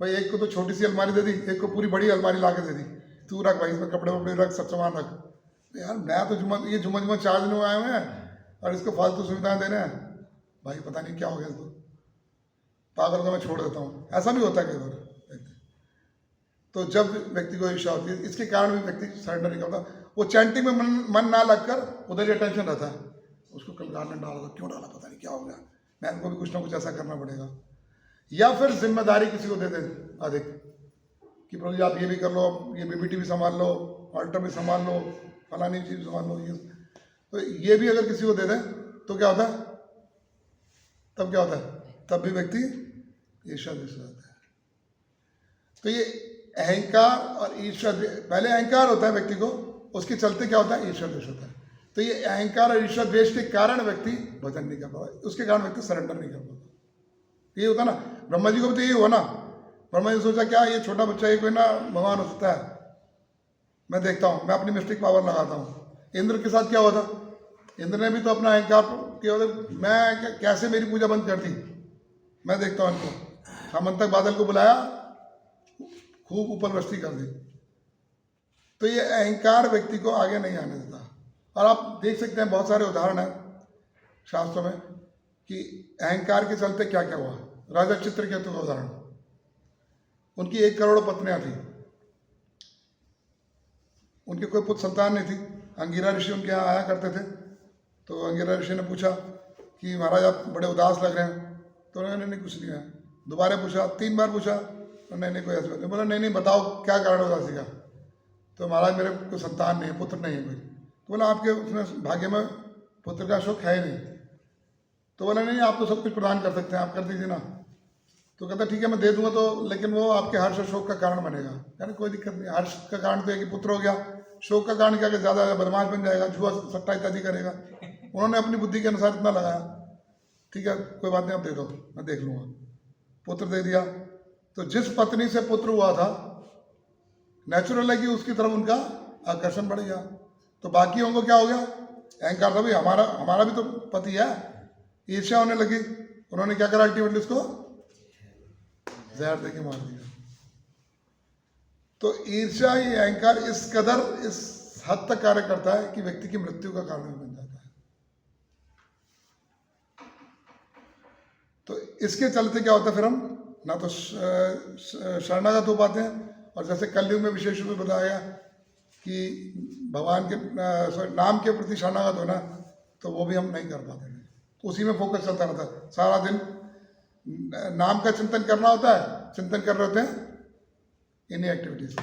भाई एक को तो छोटी सी अलमारी दे दी, एक को पूरी बड़ी अलमारी ला के दे दी, तू रख भाई इसमें कपड़े वपड़े रख, सब सामान रख। यार मैं तो ये जुम्मा 4 दिन में आए हुए हैं और इसको फालतू सुविधाएं दे रहे हैं, भाई पता नहीं क्या हो गया इसको, पागल को मैं छोड़ देता हूँ। ऐसा भी होता है कई बार। तो जब व्यक्ति को ईर्ष्या होती है, इसके कारण भी व्यक्ति सरेंडर नहीं करता, वो चैंटिंग में मन ना लगकर उधर ही टेंशन रहता है, उसको कल गार्डन डाला था, क्यों डाला पता नहीं क्या हो गया, मैं को भी कुछ ना कुछ ऐसा करना पड़ेगा। या फिर जिम्मेदारी किसी को दे दे अधिक कि प्रभु जी आप ये भी कर लो, ये बीबीटी भी संभाल लो, ऑल्टर भी संभाल लो, फलानी चीज संभाल लो, ये तो ये भी अगर किसी को दे दें तो क्या होता है, तब क्या होता है, तब भी व्यक्ति ईर्ष्या द्वेष होता है। तो ये अहंकार और ईर्ष्या, पहले अहंकार होता है व्यक्ति को, उसके चलते क्या होता है, ईर्ष्या द्वेष होता है। तो ये अहंकार और ईर्ष्या द्वेष के कारण व्यक्ति भजन नहीं कर पाता, उसके कारण व्यक्ति सरेंडर नहीं कर पाता। ये होता ना, ब्रह्मा जी को भी तो ये हुआ ना, ब्रह्मा जी सोचा क्या ये छोटा बच्चा ये कोई ना भगवान हो सकता है, मैं देखता हूँ, मैं अपनी मिस्टिक पावर लगाता हूँ। इंद्र के साथ क्या हुआ था, इंद्र ने भी तो अपना अहंकार किया, मैं कैसे मेरी पूजा बंद कर दी, मैं देखता हूँ इनको। सामंत तक बादल को बुलाया, खूब ऊपर वृष्टि कर दी। तो ये अहंकार व्यक्ति को आगे नहीं आने देता। और आप देख सकते हैं बहुत सारे उदाहरण हैं शास्त्रों में कि अहंकार के चलते क्या क्या हुआ। राजा चित्रकेतु का उदाहरण, उनकी 1 करोड़ पत्नियां थी, उनकी कोई पुत्र संतान नहीं थी। अंगिरा ऋषि उनके यहाँ आया करते थे, तो अंगिरा ऋषि ने पूछा कि महाराज आप बड़े उदास लग रहे हैं, तो उन्होंने नहीं कुछ नहीं है। दोबारा पूछा, 3 बार पूछा, नहीं कोई ऐसी बात नहीं। बोला नहीं बताओ क्या कारण उदासी का। तो महाराज मेरे कोई संतान नहीं है, पुत्र नहीं है कोई। तो बोला आपके उसमें भाग्य में पुत्र का शोक है ही नहीं। तो बोला नहीं आप तो सब कुछ प्रदान कर सकते हैं, आप कर दीजिए ना। तो कहता ठीक है मैं दे दूंगा, तो लेकिन वो आपके हर्ष और शोक का कारण बनेगा। यानी कोई दिक्कत नहीं, हर्ष का कारण तो है कि पुत्र हो गया, शोक का कारण क्या कि ज़्यादा बदमाश बन जाएगा, जुआ सट्टा इत्यादि करेगा। उन्होंने अपनी बुद्धि के अनुसार इतना लगाया, ठीक है कोई बात नहीं आप दे दो, मैं देख लूँगा। पुत्र दे दिया। तो जिस पत्नी से पुत्र हुआ था, नेचुरल है कि उसकी तरफ उनका आकर्षण बढ़ गया। तो बाकियों को क्या हो गया, अहंकार था भाई हमारा भी तो पति है, ईर्ष्या होने लगी। उन्होंने क्या करा, अल्टीमेटली उसको जहर देके मार दिया। तो ईर्ष्या ये अहंकार इस कदर इस हद तक कार्य करता है कि व्यक्ति की मृत्यु का कारण बन जाता है। तो इसके चलते क्या होता है, फिर हम ना तो शरणागत हो पाते हैं, और जैसे कलयुग में विशेष रूप में बताया कि भगवान के नाम के प्रति शरणागत होना, तो वो भी हम नहीं कर पाते हैं। उसी में फोकस चलता रहता है, सारा दिन नाम का चिंतन करना होता है, चिंतन कर रहे होते हैं इन्हीं एक्टिविटीज।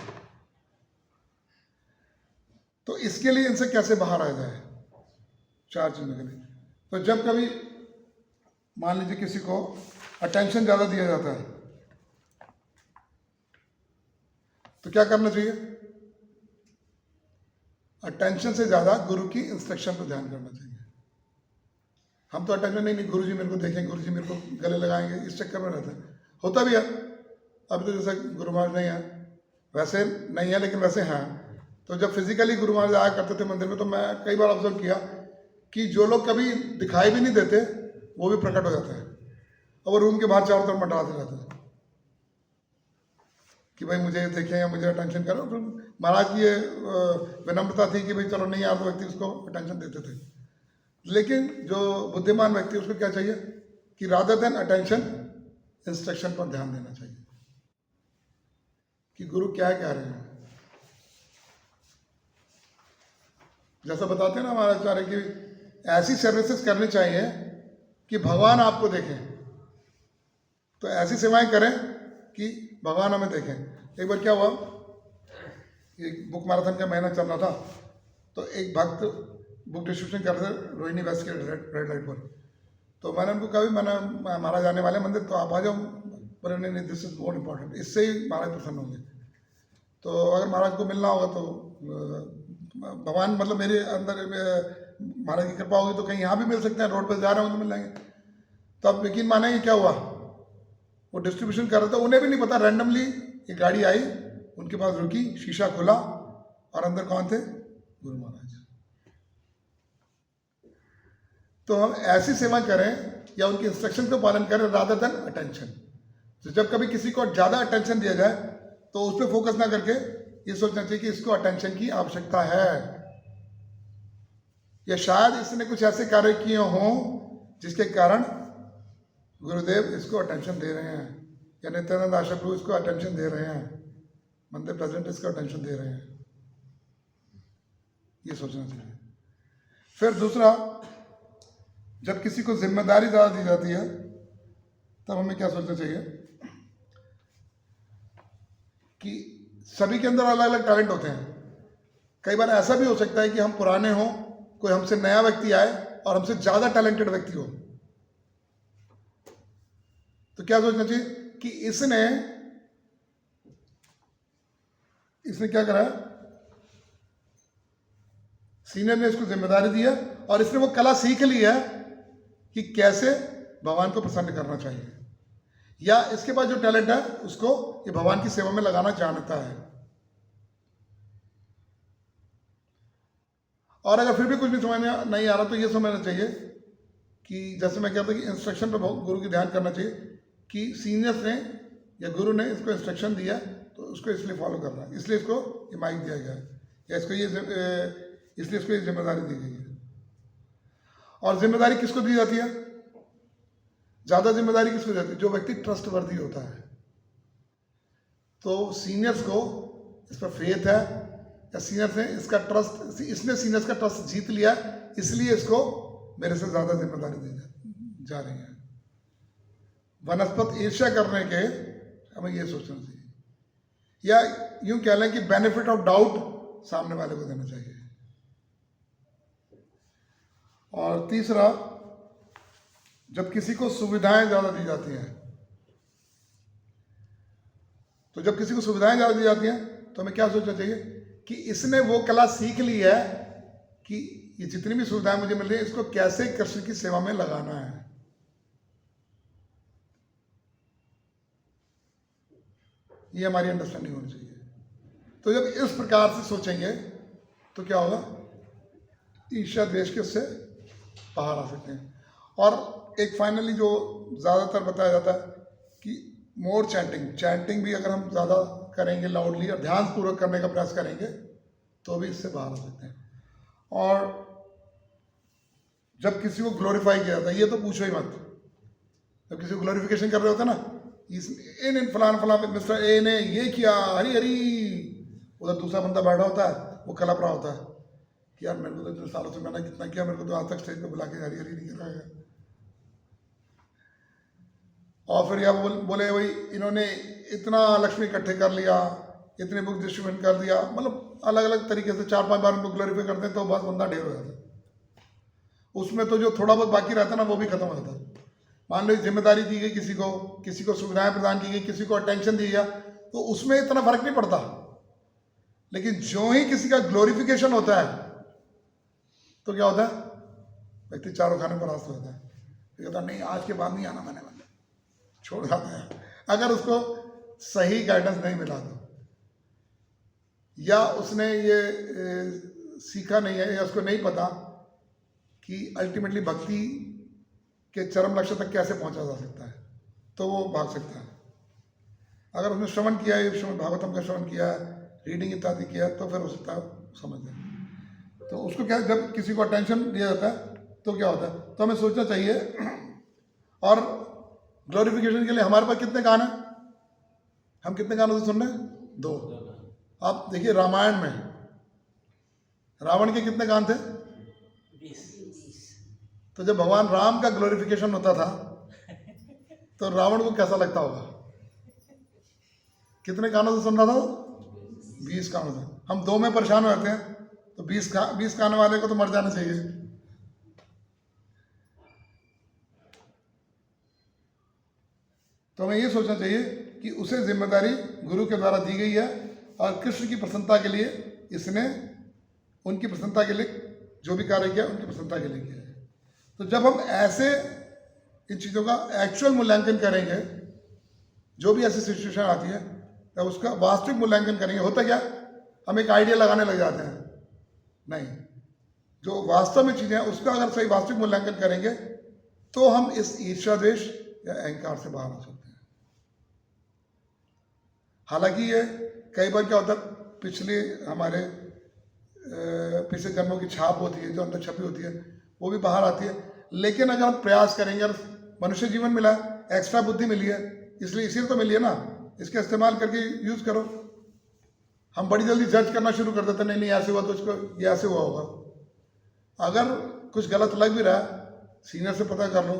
तो इसके लिए इनसे कैसे बाहर आ जाए, 4 चीजों के लिए। तो जब कभी मान लीजिए किसी को अटेंशन ज़्यादा दिया जाता है, तो क्या करना चाहिए, अटेंशन से ज़्यादा गुरु की इंस्ट्रक्शन पर ध्यान करना चाहिए। हम तो अटेंशन नहीं गुरु जी मेरे को देखें, गुरु जी मेरे को गले लगाएंगे, इस चक्कर में रहता है। होता भी है, अभी तो जैसे गुरु महाराज नहीं है, वैसे नहीं है लेकिन वैसे हैं। तो जब फिजिकली गुरु महाराज आया करते थे मंदिर में, तो मैं कई बार ऑब्जर्व किया कि जो लोग कभी दिखाई भी नहीं देते वो भी प्रकट हो जाते हैं, और वो रूम के बाहर चारों तरफ मंडराते रहते हैं कि भाई मुझे देखें या मुझे अटेंशन करो। तो महाराज की ये विनम्रता थी कि भाई चलो नहीं यार, तो व्यक्ति उसको अटेंशन देते थे। लेकिन जो बुद्धिमान व्यक्ति उसको क्या चाहिए कि रादर देन अटेंशन इंस्ट्रक्शन पर ध्यान देना चाहिए कि गुरु क्या कह रहे हैं। जैसा बताते हैं ना हमारे आचार्य कि ऐसी सर्विसेज करनी चाहिए कि भगवान आपको देखें। तो ऐसी सेवाएं करें कि भगवान हमें देखें। एक बार क्या हुआ, एक बुक मैराथन का महीना चल रहा था, तो एक भक्त बुक डिस्ट्रीब्यूशन कर रहे थे रोहिणी वेस्ट के रेड लाइट पर। तो मैंने उनको कहा भी मैंने महाराज आने वाले मंदिर, तो आप आ जाओ। बोले नहीं नहीं, दिस इज मोर इम्पोर्टेंट, इससे ही महाराज प्रसन्न होंगे। तो अगर महाराज को मिलना होगा तो भगवान मतलब मेरे अंदर महाराज की कृपा होगी तो कहीं यहाँ भी मिल सकते हैं, रोड पर जा रहे हो तो मिल जाएंगे। तो अब यकीन मानेंगे क्या हुआ, वो डिस्ट्रीब्यूशन कर रहे थे, उन्हें भी नहीं पता, रैंडमली एक गाड़ी आई, उनके पास रुकी, शीशा खुला और अंदर कौन थे, गुरु महाराज। तो हम ऐसी सेवा करें या उनके इंस्ट्रक्शन को पालन करें रादर देन अटेंशन। तो जब कभी किसी को ज़्यादा अटेंशन दिया जाए तो उस पर फोकस ना करके ये सोचना चाहिए कि इसको अटेंशन की आवश्यकता है, या शायद इसने कुछ ऐसे कार्य किए हों जिसके कारण गुरुदेव इसको अटेंशन दे रहे हैं, या नित्यानंद आश्रम प्रभु इसको अटेंशन दे रहे हैं, मंदिर प्रेसिडेंट इसको अटेंशन दे रहे हैं, ये सोचना चाहिए। फिर दूसरा, जब किसी को जिम्मेदारी ज़्यादा दी जाती है तब हमें क्या सोचना चाहिए कि सभी के अंदर अलग अलग टैलेंट होते हैं। कई बार ऐसा भी हो सकता है कि हम पुराने हों, कोई हमसे नया व्यक्ति आए और हमसे ज़्यादा टैलेंटेड व्यक्ति हो, तो क्या सोचना चाहिए कि इसने क्या करा, सीनियर ने इसको जिम्मेदारी दी है और इसने वो कला सीख ली है कि कैसे भगवान को प्रसन्न करना चाहिए, या इसके पास जो टैलेंट है उसको ये भगवान की सेवा में लगाना जानता है। और अगर फिर भी कुछ भी समझ में नहीं आ रहा तो ये समझना चाहिए कि जैसे मैं कहता हूँ कि इंस्ट्रक्शन पे गुरु की ध्यान करना चाहिए कि सीनियर्स ने या गुरु ने इसको इंस्ट्रक्शन दिया तो उसको इसलिए फॉलो करना है, इसलिए इसको ये माइक दिया गया है, या इसलिए इसको ये जिम्मेदारी दी गई है। और जिम्मेदारी किसको दी जाती है, ज़्यादा जिम्मेदारी किसको दी जाती है, जो व्यक्ति ट्रस्टवर्दी होता है। तो सीनियर्स को इस पर फेथ है, या सीनियर्स ने इसका ट्रस्ट, इसने सीनियर्स का ट्रस्ट जीत लिया, इसलिए इसको मेरे से ज़्यादा जिम्मेदारी दी जा रही है। वनस्पत ईर्ष्या करने के हमें ये सोचना चाहिए, या यूं कह लें कि बेनिफिट ऑफ डाउट सामने वाले को देना चाहिए। और तीसरा, जब किसी को सुविधाएं ज़्यादा दी जाती हैं, तो जब किसी को सुविधाएं ज़्यादा दी जाती हैं तो हमें क्या सोचना चाहिए कि इसने वो कला सीख ली है कि ये जितनी भी सुविधाएं मुझे मिल रही है इसको कैसे कृष्ण की सेवा में लगाना है। ये हमारी अंडरस्टैंडिंग होनी चाहिए। तो जब इस प्रकार से सोचेंगे तो क्या होगा, ईर्ष्या द्वेष के उससे बाहर आ सकते हैं। और एक फाइनली जो ज़्यादातर बताया जाता है कि मोर चैंटिंग भी अगर हम ज़्यादा करेंगे लाउडली और ध्यानपूर्वक करने का प्रयास करेंगे तो भी इससे बाहर आ सकते हैं। और जब किसी को ग्लोरीफाई किया जाता है, ये तो पूछो ही मत, जब किसी को ग्लोरिफिकेशन कर रहे होते हैं ना, इन फलान मिस्टर ए ने ये किया, हरी हरी, उधर दूसरा बंदा बैठा होता है, वो कलप रहा होता है कि यार मेरे को तो इतने सालों से मैंने कितना किया, मेरे को तो आज तक स्टेज पे बुला के हरी हरी नहीं कर रहा है। और फिर या बोले भाई इन्होंने इतना लक्ष्मी इकट्ठे कर लिया, इतने बुक डिस्ट्रीब्यूट कर दिया, मतलब अलग अलग तरीके से 4-5 बार उनको ग्लोरीफाई करते हैं तो बस बंदा ढेर हो जाता है। उसमें तो जो थोड़ा बहुत बाकी रहता है ना वो भी खत्म हो जाता है। मान लो जिम्मेदारी दी गई किसी को सुविधाएं प्रदान की गई, किसी को अटेंशन दी गया, तो उसमें इतना फर्क नहीं पड़ता। लेकिन जो ही किसी का ग्लोरिफिकेशन होता है तो क्या होता है, व्यक्ति चारों खाने पर आस्त होता है, तो कहता नहीं आज के बाद नहीं आना मैंने, छोड़ जाता है। अगर उसको सही गाइडेंस नहीं मिला तो, या उसने ये सीखा नहीं है, या उसको नहीं पता कि अल्टीमेटली भक्ति के चरम लक्ष्य तक कैसे पहुंचा जा सकता है, तो वो भाग सकता है। अगर उसने श्रवण किया है, भागवतम का श्रवण किया है, रीडिंग इत्यादि किया है, तो फिर हो सकता है समझ जाए। तो उसको क्या, जब किसी को अटेंशन दिया जाता है तो क्या होता है, तो हमें सोचना चाहिए। और ग्लोरिफिकेशन के लिए हमारे पास कितने कान हैं, हम कितने कानों से सुन रहे हैं, 2। आप देखिए रामायण में रावण के कितने कान थे, 20। तो जब भगवान राम का ग्लोरिफिकेशन होता था तो रावण को कैसा लगता होगा, कितने कानों से सुन रहा था, 20 कानों से। हम 2 में परेशान हो जाते हैं तो 20 खाने वाले को तो मर जाना चाहिए। तो हमें ये सोचना चाहिए कि उसे जिम्मेदारी गुरु के द्वारा दी गई है और कृष्ण की प्रसन्नता के लिए इसने उनकी प्रसन्नता के लिए जो भी कार्य किया उनकी प्रसन्नता के लिए किया है। तो जब हम ऐसे इन चीज़ों का एक्चुअल मूल्यांकन करेंगे, जो भी ऐसी सिचुएशन आती है तब उसका वास्तविक मूल्यांकन करेंगे, होता क्या, हम एक आइडिया लगाने लग जाते हैं। नहीं, जो वास्तव में चीज़ें हैं उसका अगर सही वास्तविक मूल्यांकन करेंगे तो हम इस ईर्ष्या द्वेष या अहंकार से बाहर हो सकते हैं। हालांकि ये कई बार क्या होता है, पिछले जन्मों की छाप होती है जो अंदर छपी होती है वो भी बाहर आती है। लेकिन अगर हम प्रयास करेंगे, और मनुष्य जीवन मिला, एक्स्ट्रा बुद्धि मिली है, इसलिए इसी तो मिली है ना, इसका इस्तेमाल करके यूज करो। हम बड़ी जल्दी जज करना शुरू कर देते, नहीं ऐसे हुआ तो इसको ये ऐसे हुआ होगा। अगर कुछ गलत लग भी रहा है, सीनियर से पता कर लो,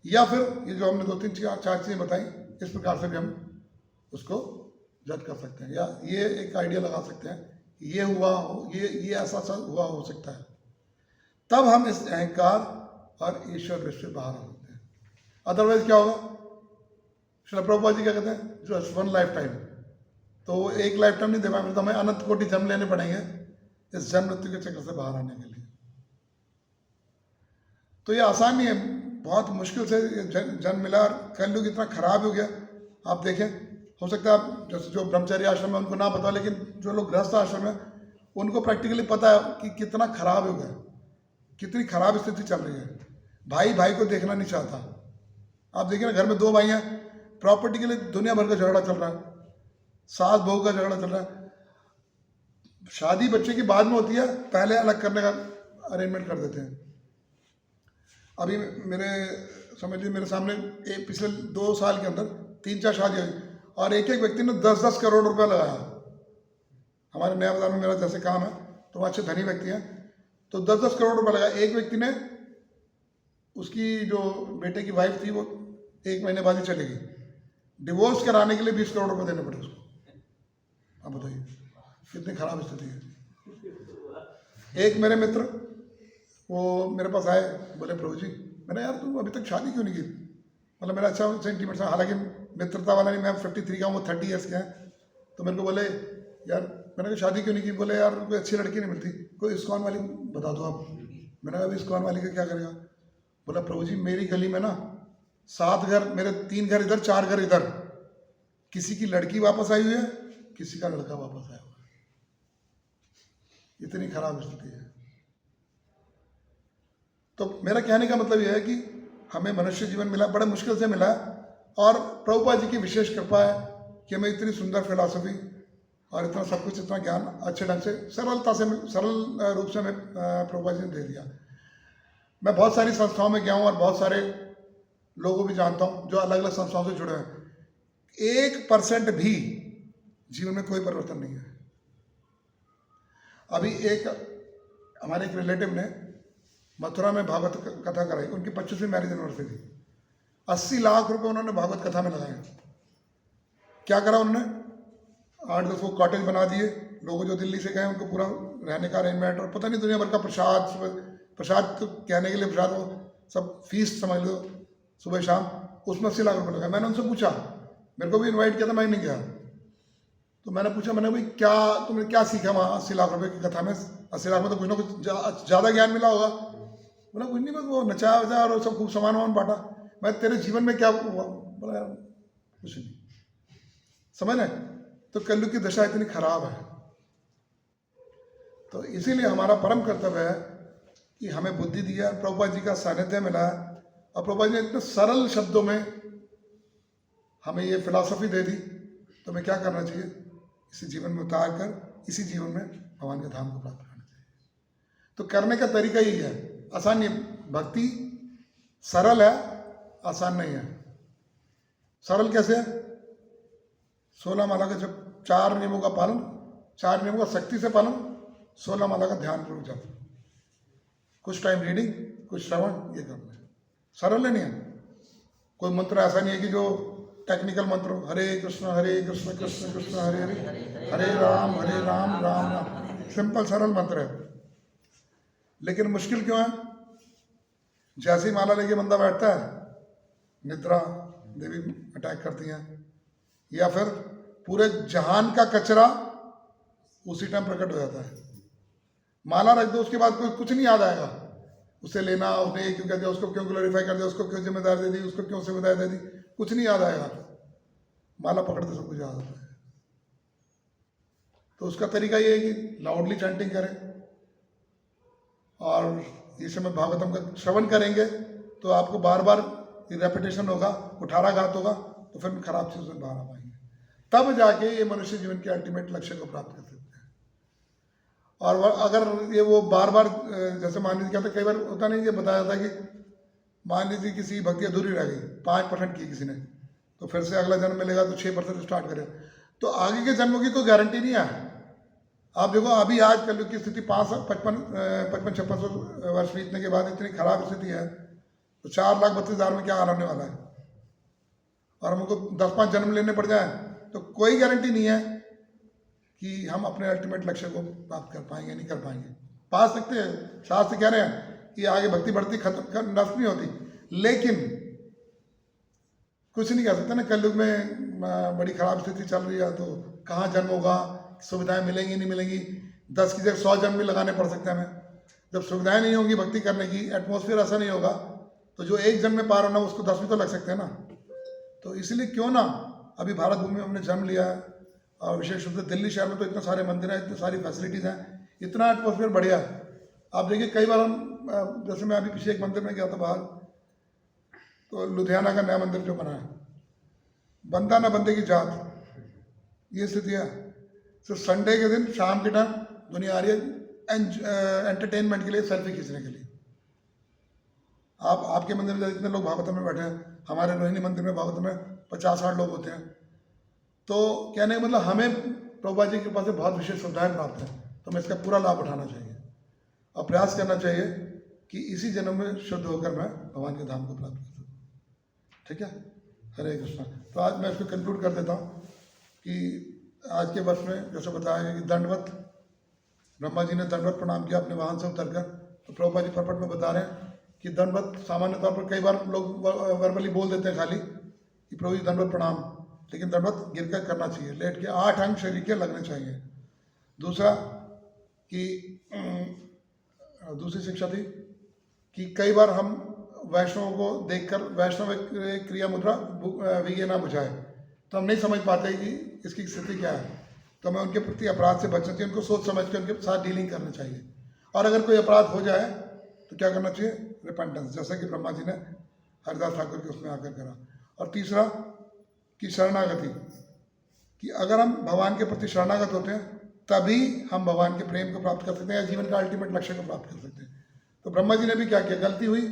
या फिर ये जो हमने 2-3-4 चीज़ें बताई, इस प्रकार से भी हम उसको जज कर सकते हैं, या ये एक आइडिया लगा सकते हैं ये हुआ हो, ये ऐसा हुआ हो सकता है। तब हम इस अहंकार और ईश्वर दृष्टि से बाहर आ सकते हैं। अदरवाइज क्या होगा, श्रील प्रभुपाद जी क्या कहते हैं, जस्ट 1 लाइफ टाइम, तो एक लाइफ टाइम नहीं दे पाएंगे, तो हमें अनंत कोटि जन्म लेने पड़ेंगे इस जन्म मृत्यु के चक्कर से बाहर आने के लिए। तो ये आसान नहीं है, बहुत मुश्किल से जन्म मिला, और कलयुग इतना खराब हो गया। आप देखें, हो सकता है आप जैसे जो ब्रह्मचर्य आश्रम है उनको ना पता, लेकिन जो लोग गृहस्थ आश्रम है उनको प्रैक्टिकली पता है कि कितना खराब हो गया, कितनी खराब स्थिति चल रही है। भाई भाई को देखना नहीं चाहता। आप देखिए ना, घर में 2 भाई हैं, प्रॉपर्टी के लिए दुनिया भर का झगड़ा चल रहा है, सास बहू का झगड़ा चल रहा है। शादी बच्चे की बाद में होती है, पहले अलग करने का अरेंजमेंट कर देते हैं। अभी मेरे सामने पिछले 2 साल के अंदर 3-4 शादी हुई, और एक व्यक्ति ने 10-10 करोड़ रुपया लगाया। हमारे नया बाजार में मेरा जैसे काम है तो वहाँ अच्छे धनी व्यक्ति हैं, तो 10-10 करोड़ रुपया लगाया। एक व्यक्ति ने, उसकी जो बेटे की वाइफ थी वो 1 महीने बाद ही चली गई, डिवोर्स कराने के लिए 20 करोड़ रुपये देने पड़े उसको। अब बताइए कितनी खराब स्थिति है। एक मेरे मित्र वो मेरे पास आए, बोले प्रभु जी, मैंने यार तुम अभी तक शादी क्यों नहीं की, मतलब मेरा अच्छा सेंटीमेंट था, हालांकि मित्रता वाला नहीं, मैं 53 का हूँ, वो 30 ईयर्स के हैं। तो मेरे को बोले यार, मैंने कहा शादी क्यों नहीं की, बोले यार कोई अच्छी लड़की नहीं मिलती, कोई इस्कॉन वाली बता दो आप। मैंने कहा अभी इस्कॉन वाली का क्या करेगा, बोला प्रभु जी मेरी गली में ना 7 घर, मेरे 3 घर इधर 4 घर इधर, किसी की लड़की वापस आई हुई है, किसी का लड़का वापस आया हुआ है। इतनी खराब स्थिति है। तो मेरा कहने का मतलब यह है कि हमें मनुष्य जीवन मिला, बड़े मुश्किल से मिला, और प्रभुपाद जी की विशेष कृपा है कि हमें इतनी सुंदर फिलॉसफी और इतना सब कुछ, इतना ज्ञान अच्छे ढंग से, सरल रूप से हमें प्रभुपाद जी ने दे दिया। मैं बहुत सारी संस्थाओं में गया हूँ और बहुत सारे लोगों को भी जानता हूँ जो अलग अलग संस्थाओं से जुड़े हैं। 1% भी जीवन में कोई परिवर्तन नहीं है। अभी हमारे एक रिलेटिव ने मथुरा में भागवत कथा कराई, उनकी 25वीं मैरिज एनिवर्सरी थी। 80 लाख रुपए उन्होंने भागवत कथा में लगाए। क्या करा उन्होंने, 8-10 वो कॉटेज बना दिए, लोगों जो दिल्ली से गए उनको पूरा रहने का अरेंजमेंट, और पता नहीं दुनिया भर का प्रसाद तो कहने के लिए प्रसाद, वो सब फीस समझ लो सुबह शाम, उसमें 80 लाख रुपये लगाए। मैंने उनसे पूछा, मेरे को भी इन्वाइट किया था, मैं नहीं गया। तो मैंने पूछा, मैंने भाई क्या तुमने क्या सीखा वहाँ 80 लाख रुपये की कथा में? 80 लाख में तो कुछ ना कुछ ज़्यादा ज्ञान मिला होगा। बोला कुछ नहीं, बस वो नचाया वचाया और सब खूब सामान वामान बांटा। मैं तेरे जीवन में क्या हुआ? बोला यार कुछ नहीं। समझ लें, तो कलयुग की दशा इतनी खराब है। तो इसीलिए हमारा परम कर्तव्य है कि हमें बुद्धि दी है, प्रभुपाद जी का सानिध्य मिला है, और प्रभुपाद जी ने इतने सरल शब्दों में हमें ये फिलॉसफी दे दी। तो हमें क्या करना चाहिए, इसी जीवन में उतार कर इसी जीवन में भगवान के धाम को प्राप्त करना चाहिए। तो करने का तरीका यही है, आसान नहीं। भक्ति सरल है, आसान नहीं है। सरल कैसे है? 16 माला का जब 4 नियमों का पालन, 4 नियमों का सख्ती से पालन, 16 माला का ध्यान पूर्वक जप, कुछ टाइम रीडिंग, कुछ श्रवण, ये करना है। सरल नहीं है। कोई मंत्र ऐसा नहीं है कि जो टेक्निकल मंत्र हो, हरे कृष्ण कृष्ण कृष्ण हरे हरे, हरे राम राम राम। सिंपल सरल मंत्र है, लेकिन मुश्किल क्यों है? जैसे ही माला लेके बंदा बैठता है, निद्रा देवी अटैक करती हैं, या फिर पूरे जहान का कचरा उसी टाइम प्रकट हो जाता है। माला रख दो, उसके बाद कोई कुछ नहीं याद आएगा, उसे लेना, उसने ये क्यों कर दिया, उसको क्यों ग्लोरीफाई कर दिया, उसको क्यों जिम्मेदारी दे दी, उसको क्यों जिम्मेदारी दे दी, कुछ नहीं याद आएगा। माला पकड़ते सब कुछ याद आता है। तो उसका तरीका ये है कि लाउडली चैंटिंग करें, और इस समय भागवतम का श्रवण करेंगे तो आपको बार बार रेपिटेशन होगा, कुठाराघात होगा, तो फिर खराब चीज़ों से बाहर आ पाएंगे। तब जाके ये मनुष्य जीवन के अल्टीमेट लक्ष्य को प्राप्त कर सकते हैं। और अगर ये वो बार बार, जैसे मान लीजिए कहते कई बार होता नहीं, ये बताया जाता है कि मान लीजिए किसी भक्ति अधूरी रह गई, 5% की किसी ने, तो फिर से अगला जन्म मिलेगा तो 6% स्टार्ट करें, तो आगे के जन्मों की कोई गारंटी नहीं है। आप देखो अभी आज कलयुग की स्थिति 55-56 वर्ष बीतने के बाद इतनी खराब स्थिति है, तो 4,32,000 में क्या हाल होने वाला है। और हमको 10-5 जन्म लेने पड़ जाए तो कोई गारंटी नहीं है कि हम अपने अल्टीमेट लक्ष्य को प्राप्त कर पाएंगे, नहीं कर पाएंगे। पा सकते हैं, शास्त्र कह रहे हैं कि आगे भक्ति बढ़ती, खत्म नष्ट नहीं होती, लेकिन कुछ नहीं कह सकते ना। कलयुग में बड़ी खराब स्थिति चल रही है, तो कहाँ जन्म होगा, सुविधाएं मिलेंगी नहीं मिलेंगी, 10 की जगह 100 जन्म भी लगाने पड़ सकते हैं हमें। जब सुविधाएं नहीं होंगी भक्ति करने की, एटमॉस्फेयर ऐसा नहीं होगा, तो जो एक जन्म में पार होना उसको 10 भी तो लग सकते हैं ना। तो इसलिए क्यों ना अभी भारत भूमि में हमने जन्म लिया है, और विशेष रूप से दिल्ली शहर में तो इतने सारे मंदिर हैं, इतनी सारी फैसिलिटीज़ हैं, इतना एटमॉस्फेयर बढ़िया है। आप देखिए कई बार हम, जैसे मैं अभी पीछे एक मंदिर में गया था बाहर, तो लुधियाना का नया मंदिर जो बना है, बंदा ना बंदे की जात, ये स्थिति है। तो संडे के दिन शाम के टाइम दुनिया आ रही है एंटरटेनमेंट के लिए, सेल्फी खींचने के लिए। आपके मंदिर में इतने लोग भागवतम में बैठे हैं, हमारे रोहिणी मंदिर में भागवतम में 50-60 लोग होते हैं। तो कहने का मतलब हमें प्रभुपाद जी के पास से बहुत विशेष सुविधाएं प्राप्त हैं, तो हमें इसका पूरा लाभ उठाना चाहिए और प्रयास करना चाहिए कि इसी जन्म में शुद्ध होकर मैं भगवान के धाम को प्राप्त कर सकूँ। ठीक है, हरे कृष्णा। तो आज मैं इसको कंक्लूड कर देता हूँ कि आज के वर्ष में जैसे बताया गया कि दंडवत, ब्रह्मा जी ने दंडवत प्रणाम किया अपने वाहन से उतरकर। तो प्रभुपाद जी परपट में बता रहे हैं कि दंडवत सामान्य तौर पर कई बार लोग वर्बली बोल देते हैं खाली कि प्रभु जी दंडवत प्रणाम, लेकिन दंडवत गिर कर करना चाहिए, लेट के 8 अंग शरीर के लगने चाहिए। दूसरा कि दूसरी शिक्षा थी कि कई बार हम वैष्णवों को देखकर वैष्णव क्रिया मुद्रा विज्ञ ना बुझाए, तो हम नहीं समझ पाते कि इसकी स्थिति क्या है। तो हमें उनके प्रति अपराध से बचना चाहिए, उनको सोच समझ कर उनके साथ डीलिंग करनी चाहिए। और अगर कोई अपराध हो जाए तो क्या करना चाहिए, रिपेंटेंस, जैसा कि ब्रह्मा जी ने हरिदास ठाकुर के उसमें आकर करा। और तीसरा कि शरणागति, कि अगर हम भगवान के प्रति शरणागत होते हैं तभी हम भगवान के प्रेम को प्राप्त कर सकते हैं या जीवन का अल्टीमेट लक्ष्य को प्राप्त कर सकते हैं। तो ब्रह्मा जी ने भी क्या किया, गलती हुई,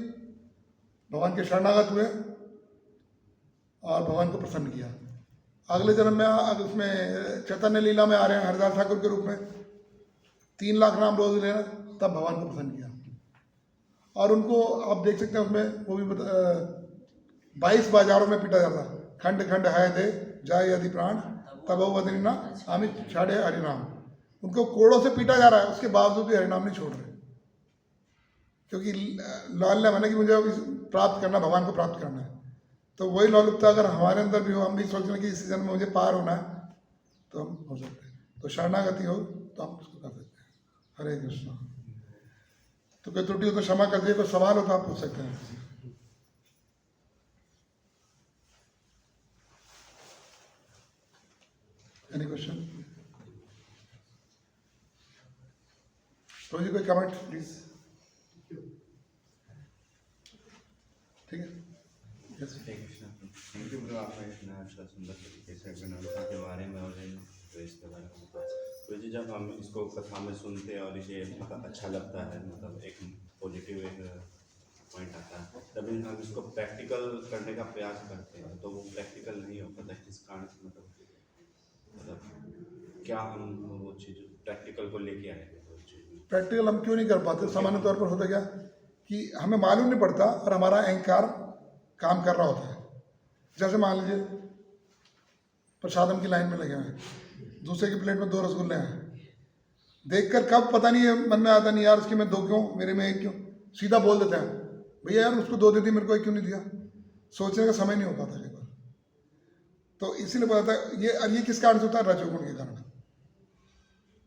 भगवान के शरणागत हुए और भगवान को प्रसन्न किया। अगले जन्म में उसमें चैतन्य लीला में आ रहे हैं हरिदास ठाकुर के रूप में, 3 लाख नाम रोज लेना, तब भगवान को प्रसन्न किया। और उनको आप देख सकते हैं उसमें वो भी 22 बाजारों में पीटा जाता, खंड खंड है दे जाए यदि प्राण तब बदरीना अमित छाड़े हरिनाम। उनको कोड़ों से पीटा जा रहा है, उसके बावजूद भी हरिनाम नहीं छोड़ रहे, क्योंकि लाल मैंने कि मुझे प्राप्त करना, भगवान को प्राप्त करना है। तो वही लौलुपता अगर हमारे अंदर भी हो, हम भी सोच रहे हैं कि इस जन्म में मुझे पार होना है, तो हम हो सकते हैं। तो शरणागति हो तो हम उसको कर सकते हैं। हरे कृष्णा। तो कोई त्रुटि हो तो क्षमा कर दिए, कोई सवाल हो तो आप पूछ सकते हैं। Any question? तो जी कोई कमेंट प्लीज? ठीक है, थैंक यू ब्रो, आपने इतना अच्छा सुंदर तरीके से गणतंत्र के बारे में और तो इसके बारे में तो जी जब हम इसको कथा में सुनते हैं और इसे मतलब अच्छा लगता है, मतलब एक पॉजिटिव एक पॉइंट आता है, तभी हम इसको प्रैक्टिकल करने का प्रयास करते हैं, तो वो प्रैक्टिकल नहीं हो पाता। किस कारण से मतलब क्या हम वो चीज़ प्रैक्टिकल को लेके आएंगे? वो चीज़ प्रैक्टिकल हम क्यों नहीं कर पाते? सामान्य तौर पर होता क्या कि हमें मालूम नहीं पड़ता और हमारा अहंकार काम कर रहा होता है। जैसे मान लीजिए प्रसादम की लाइन में लगे हुए हैं, दूसरे की प्लेट में 2 रसगुल्ले हैं, देखकर कब पता नहीं है मन में आता नहीं यार उसके में 2 क्यों, मेरे में 1 क्यों, सीधा बोल देते हैं भैया यार उसको 2 दे दी मेरे को 1 क्यों नहीं दिया, सोचने का समय नहीं हो पाता कई बार। तो इसीलिए बताता है ये किस कारण से होता है, रजोगुण के कारण।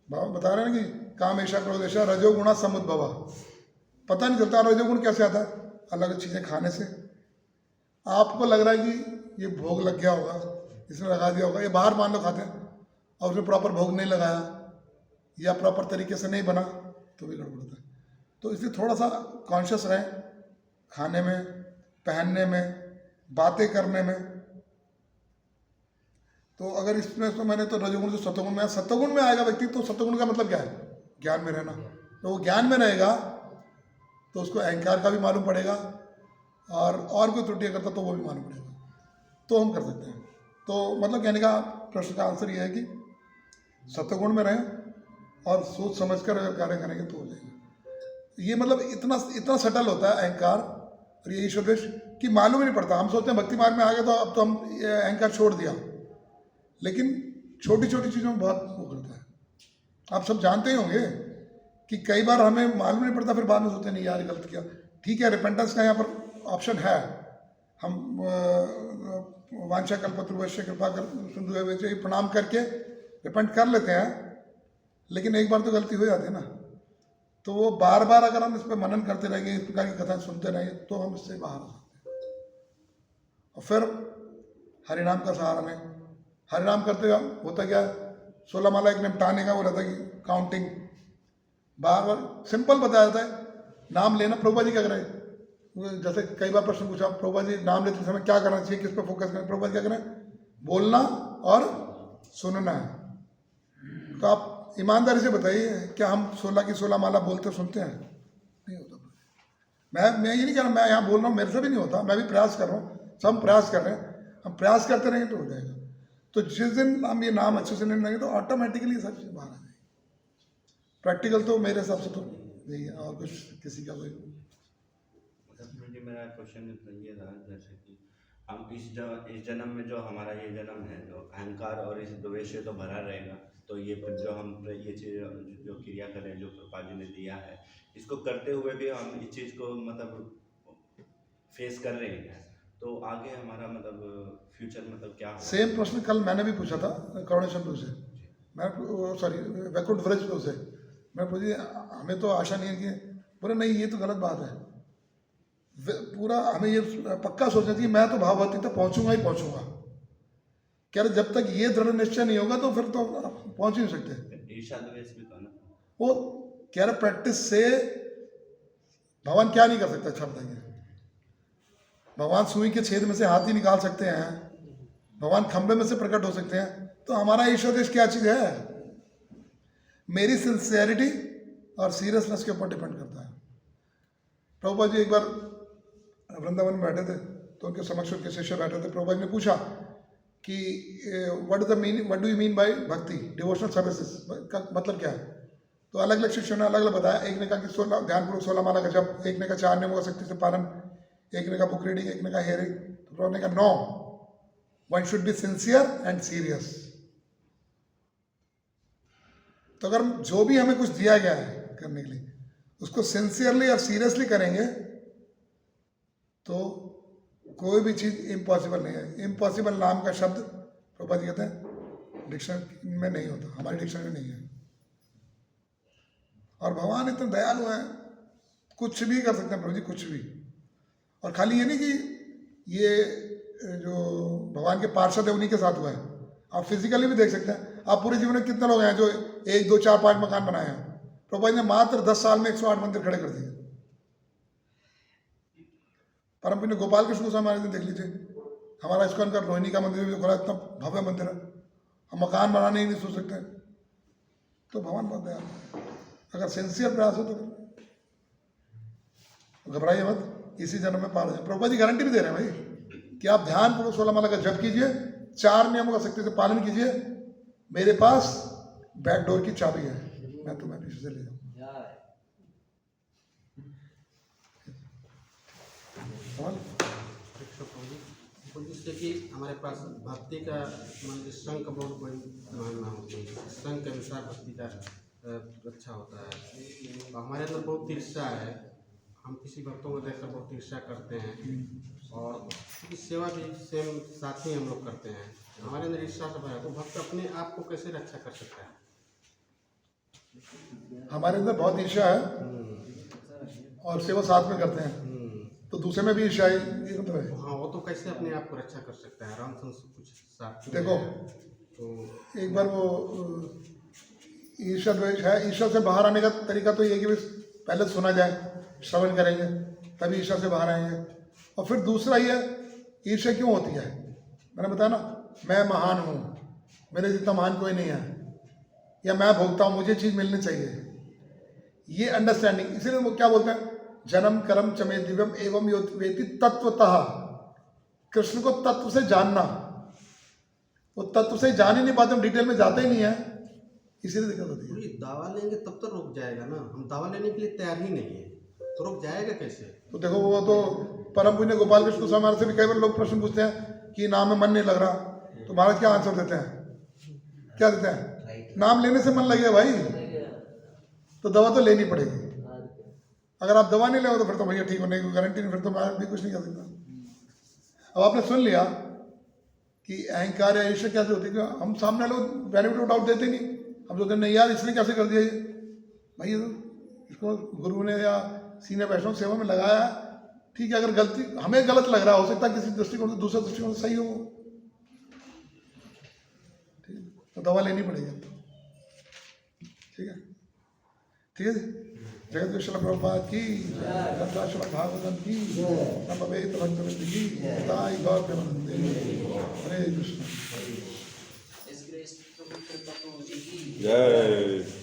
बाबा बता रहे हैं ना कि काम ऐसा क्रोध ऐसा रजोगुणा समुद्भवा, पता नहीं चलता रजोगुण कैसे आता है, अलग चीज़ें खाने से। आपको लग रहा है कि ये भोग लग गया होगा, इसने लगा दिया होगा, ये बाहर मान लो खाते हैं और उसने प्रॉपर भोग नहीं लगाया या प्रॉपर तरीके से नहीं बना तो भी गड़बड़ होता है। तो इसलिए थोड़ा सा कॉन्शियस रहें खाने में, पहनने में, बातें करने में। तो अगर इसमें तो मैंने तो रजोगुण से सतोगुण में, सतोगुण में आएगा व्यक्ति तो सतोगुण का मतलब क्या है, ज्ञान में रहना। तो वो ज्ञान में रहेगा तो उसको अहंकार का भी मालूम पड़ेगा और कोई त्रुटियाँ करता तो वो भी मालूम पड़ेगा, तो हम कर सकते हैं। तो मतलब कहने का प्रश्न का आंसर ये है कि सतोगुण में रहें और सोच समझ कर अगर कार्य करेंगे तो हो जाएगा। ये मतलब इतना सटल होता है अहंकार और ये ईश्वर देश कि मालूम ही नहीं पड़ता। हम सोचते हैं भक्ति मार्ग में आ गए तो अब तो हम अहंकार छोड़ दिया, लेकिन छोटी छोटी चीज़ों में बहुत वो करता है। आप सब जानते ही होंगे कि कई बार हमें मालूम नहीं पड़ता, फिर बाद में सोचते नहीं यार गलत किया। ठीक है, रिपेंटेंस का यहाँ पर ऑप्शन है, हम वांछा कल्पतरुवश्य कृपा कर सिंधु वैसे प्रणाम करके रिपेंट कर लेते हैं, लेकिन एक बार तो गलती हो जाती है ना। तो वो बार बार अगर हम इस पर मनन करते रहेंगे, इस प्रकार की कथाएं सुनते रहेंगे तो हम इससे बाहर आ सकते हैं। और फिर हरिनाम का सहारा लें। हरिनाम करते होता क्या, 16 माला एक निपटाने का वो रहता है कि काउंटिंग, बार बार सिंपल बताया जाता है नाम लेना। प्रभुपा जी क्या करें, जैसे कई बार प्रश्न पूछा, प्रभुपा जी नाम लेते समय क्या करना चाहिए, किस पर फोकस करें। प्रभुपा जी क्या करें, बोलना और सुनना है। तो आप ईमानदारी से बताइए क्या हम 16 की 16 माला बोलते सुनते हैं? नहीं होता। मैं ये नहीं कह रहा, मैं यहाँ बोल रहा हूँ मेरे से भी नहीं होता, मैं भी प्रयास कर रहा हूँ, सब प्रयास कर रहे हैं। हम प्रयास करते रहेंगे तो हो जाएगा। तो जिस दिन हम ये नाम अच्छे से नहीं लेंगे तो ऑटोमेटिकली सब चीज़ बाहर आ जाएगी। प्रैक्टिकल तो मेरे हिसाब से तो यही है, और कुछ किसी का कोई। मेरा क्वेश्चन ये था, जैसे कि हम इस जन्म में जो हमारा ये जन्म है, जो अहंकार और इस द्वेष से तो भरा रहेगा, तो ये जो हम ये चीज़ जो क्रिया करें, जो प्रभुपाद जी ने दिया है, इसको करते हुए भी हम इस चीज़ को मतलब फेस कर रहे हैं, तो आगे हमारा मतलब फ्यूचर मतलब क्या होगा? सेम प्रश्न कल मैंने भी पूछा था करुणेश्वर से, मैं सॉरी वैकुंठ व्रज से। मैं पूछी हमें तो आशा नहीं है कि, बोले नहीं ये तो गलत बात है। पूरा हमें ये पक्का सोचना चाहिए मैं तो भावभक्ति तक पहुंचूंगा ही पहुंचूंगा। कह रहे जब तक ये दृढ़ निश्चय नहीं होगा तो फिर तो पहुंच ही नहीं सकते। ईर्ष्या द्वेष भी तो ना, वो कह रहे प्रैक्टिस से भगवान क्या नहीं कर सकता। अच्छा बताइए, भगवान सुई के छेद में से हाथ ही निकाल सकते हैं, भगवान खंबे में से प्रकट हो सकते हैं, तो हमारा ईश्वर देश क्या चीज़ है? मेरी सिंसियरिटी और सीरियसनेस के ऊपर डिपेंड करता है। प्रभुपाद जी एक बार वृंदावन में बैठे थे तो उनके समक्ष उनके शिष्य बैठे थे। प्रभुपाद जी ने पूछा कि what do you mean by भक्ति, डिवोशनल सर्विसेज का मतलब क्या है? तो अलग अलग शिष्यों ने अलग अलग बताया। एक ने कहा कि 16 ध्यानपूर्वक 16 माला का जप, एक ने कहा 4 नियमों का शक्ति से पालन, एक ने कहा बुक रीडिंग, एक ने कहा हेयरिंग। तो प्रभु ने कहा no, one should be sincere and serious. तो अगर जो भी हमें कुछ दिया गया है करने के लिए उसको सिंसियरली और सीरियसली करेंगे तो कोई भी चीज़ इम्पॉसिबल नहीं है। इम्पॉसिबल नाम का शब्द प्रभुपाद जी कहते हैं डिक्शनरी में नहीं होता, हमारी डिक्शनरी में नहीं है। और भगवान इतने दयालु हैं, कुछ भी कर सकते हैं प्रभु जी, कुछ भी। और खाली ये नहीं कि ये जो भगवान के पार्षद है उन्हीं के साथ हुआ है, आप फिजिकली भी देख सकते हैं। आप पूरे जीवन में कितने लोग हैं जो 1, 2, 4, 5 मकान बनाए हैं? प्रभुपाद ने मात्र 10 साल में 108 मंदिर खड़े कर दिए। परम पुण्य गोपाल कृष्ण गोस्वामी महाराज ने देख लीजिए, हमारा इस्कॉन का रोहिणी का मंदिर भी जो खुला, इतना भव्य मंदिर है, हम मकान बनाने ही नहीं सोच सकते। तो भगवान बहुत दयालु है, अगर सिंसियर प्रयास हो तो घबराइए मत, इसी जन्म में पार जाए। प्रभुपाद जी गारंटी भी दे रहे हैं भाई कि आप ध्यान पूर्वक 16 माला का जप कीजिए, 4 नियमों का शक्ति से पालन कीजिए, मेरे पास बैक डोर की चाबी है, मैं तुम्हें पीछे से ले जाऊँ। इसलिए कि हमारे पास भक्ति का मान लीजिए संघ बहुत बड़ी मानना होती है, संघ के अनुसार भक्ति का अच्छा होता है। तो हमारे अंदर बहुत ईर्ष्या है, हम किसी भक्तों को देखकर बहुत ईर्ष्या करते हैं और उसकी सेवा भी सेम साथ ही हम लोग करते हैं। हमारे अंदर ईर्ष्या का भय है, तो भक्त अपने आप को कैसे रक्षा कर सकता है? हमारे अंदर बहुत ईर्ष्या है और सेवा साथ में करते हैं, तो दूसरे में भी ईर्ष्या है, ये मतलब है। हाँ, वो तो कैसे अपने आप को रक्षा कर सकता है? रामचंद्र से कुछ साथ में देखो, है, तो एक बार वो ईर्ष्या द्वेष है, ईर्ष्या से बाहर आने का तरीका तो ये है कि बस पहले सुना जाए, श्रवण करेंगे, तभी ईर्ष्या से बाहर आएंगे। और फिर दूसरा ये, ईर्ष्या क्यों होती है? मैंने बताया ना, मैं महान हूँ, मेरे जितना महान कोई नहीं है, या मैं भोगता हूँ, मुझे चीज़ मिलनी चाहिए, ये अंडरस्टैंडिंग। इसीलिए वो क्या बोलते हैं, जन्म कर्म चमे दिव्यम एवं यो वेति तत्वतः। कृष्ण को तत्व से जानना, वो तत्व से जान ही नहीं पाते, हम डिटेल में जाते ही नहीं है, इसीलिए दिक्कत होती है। ये दावा लेंगे तब तो रुक जाएगा ना, हम दावा लेने के लिए तैयार ही नहीं है, तो रुक जाएगा कैसे? तो देखो, वो तो परम पुण्य गोपाल कृष्ण समाज से भी कई बार लोग प्रश्न पूछते हैं कि नाम में मन नहीं लग रहा, तो महाराज क्या आंसर देते हैं? क्या देते हैं? नाम लेने से मन लगेगा भाई, तो दवा तो लेनी पड़ेगी। अगर आप दवा नहीं ले तो फिर तो भैया ठीक होने की गारंटी नहीं, फिर तो मैं भी कुछ नहीं कर सकता। अब आपने सुन लिया कि अहंकार या ईर्ष्या कैसे होती है, हम सामने लोग बेनिफिट डाउट देते नहीं, हम सोचते नहीं यार इसने कैसे कर दिया ये, भाई इसको गुरु ने या सीनियर वैष्णव सेवा में लगाया है, ठीक है, अगर गलती हमें गलत लग रहा हो सकता है किसी दृष्टिकोण से, दूसरे दृष्टिकोण से सही हो, ठीक है, तो दवा लेनी पड़ेगी। ठीक है, ठीक है जी। जगत विश्व प्रभुपाद की, श्रीमद् भागवतम की, समवेत भक्तवृंद की, ताई गौर प्रेमानंदे। हरे कृष्ण। जय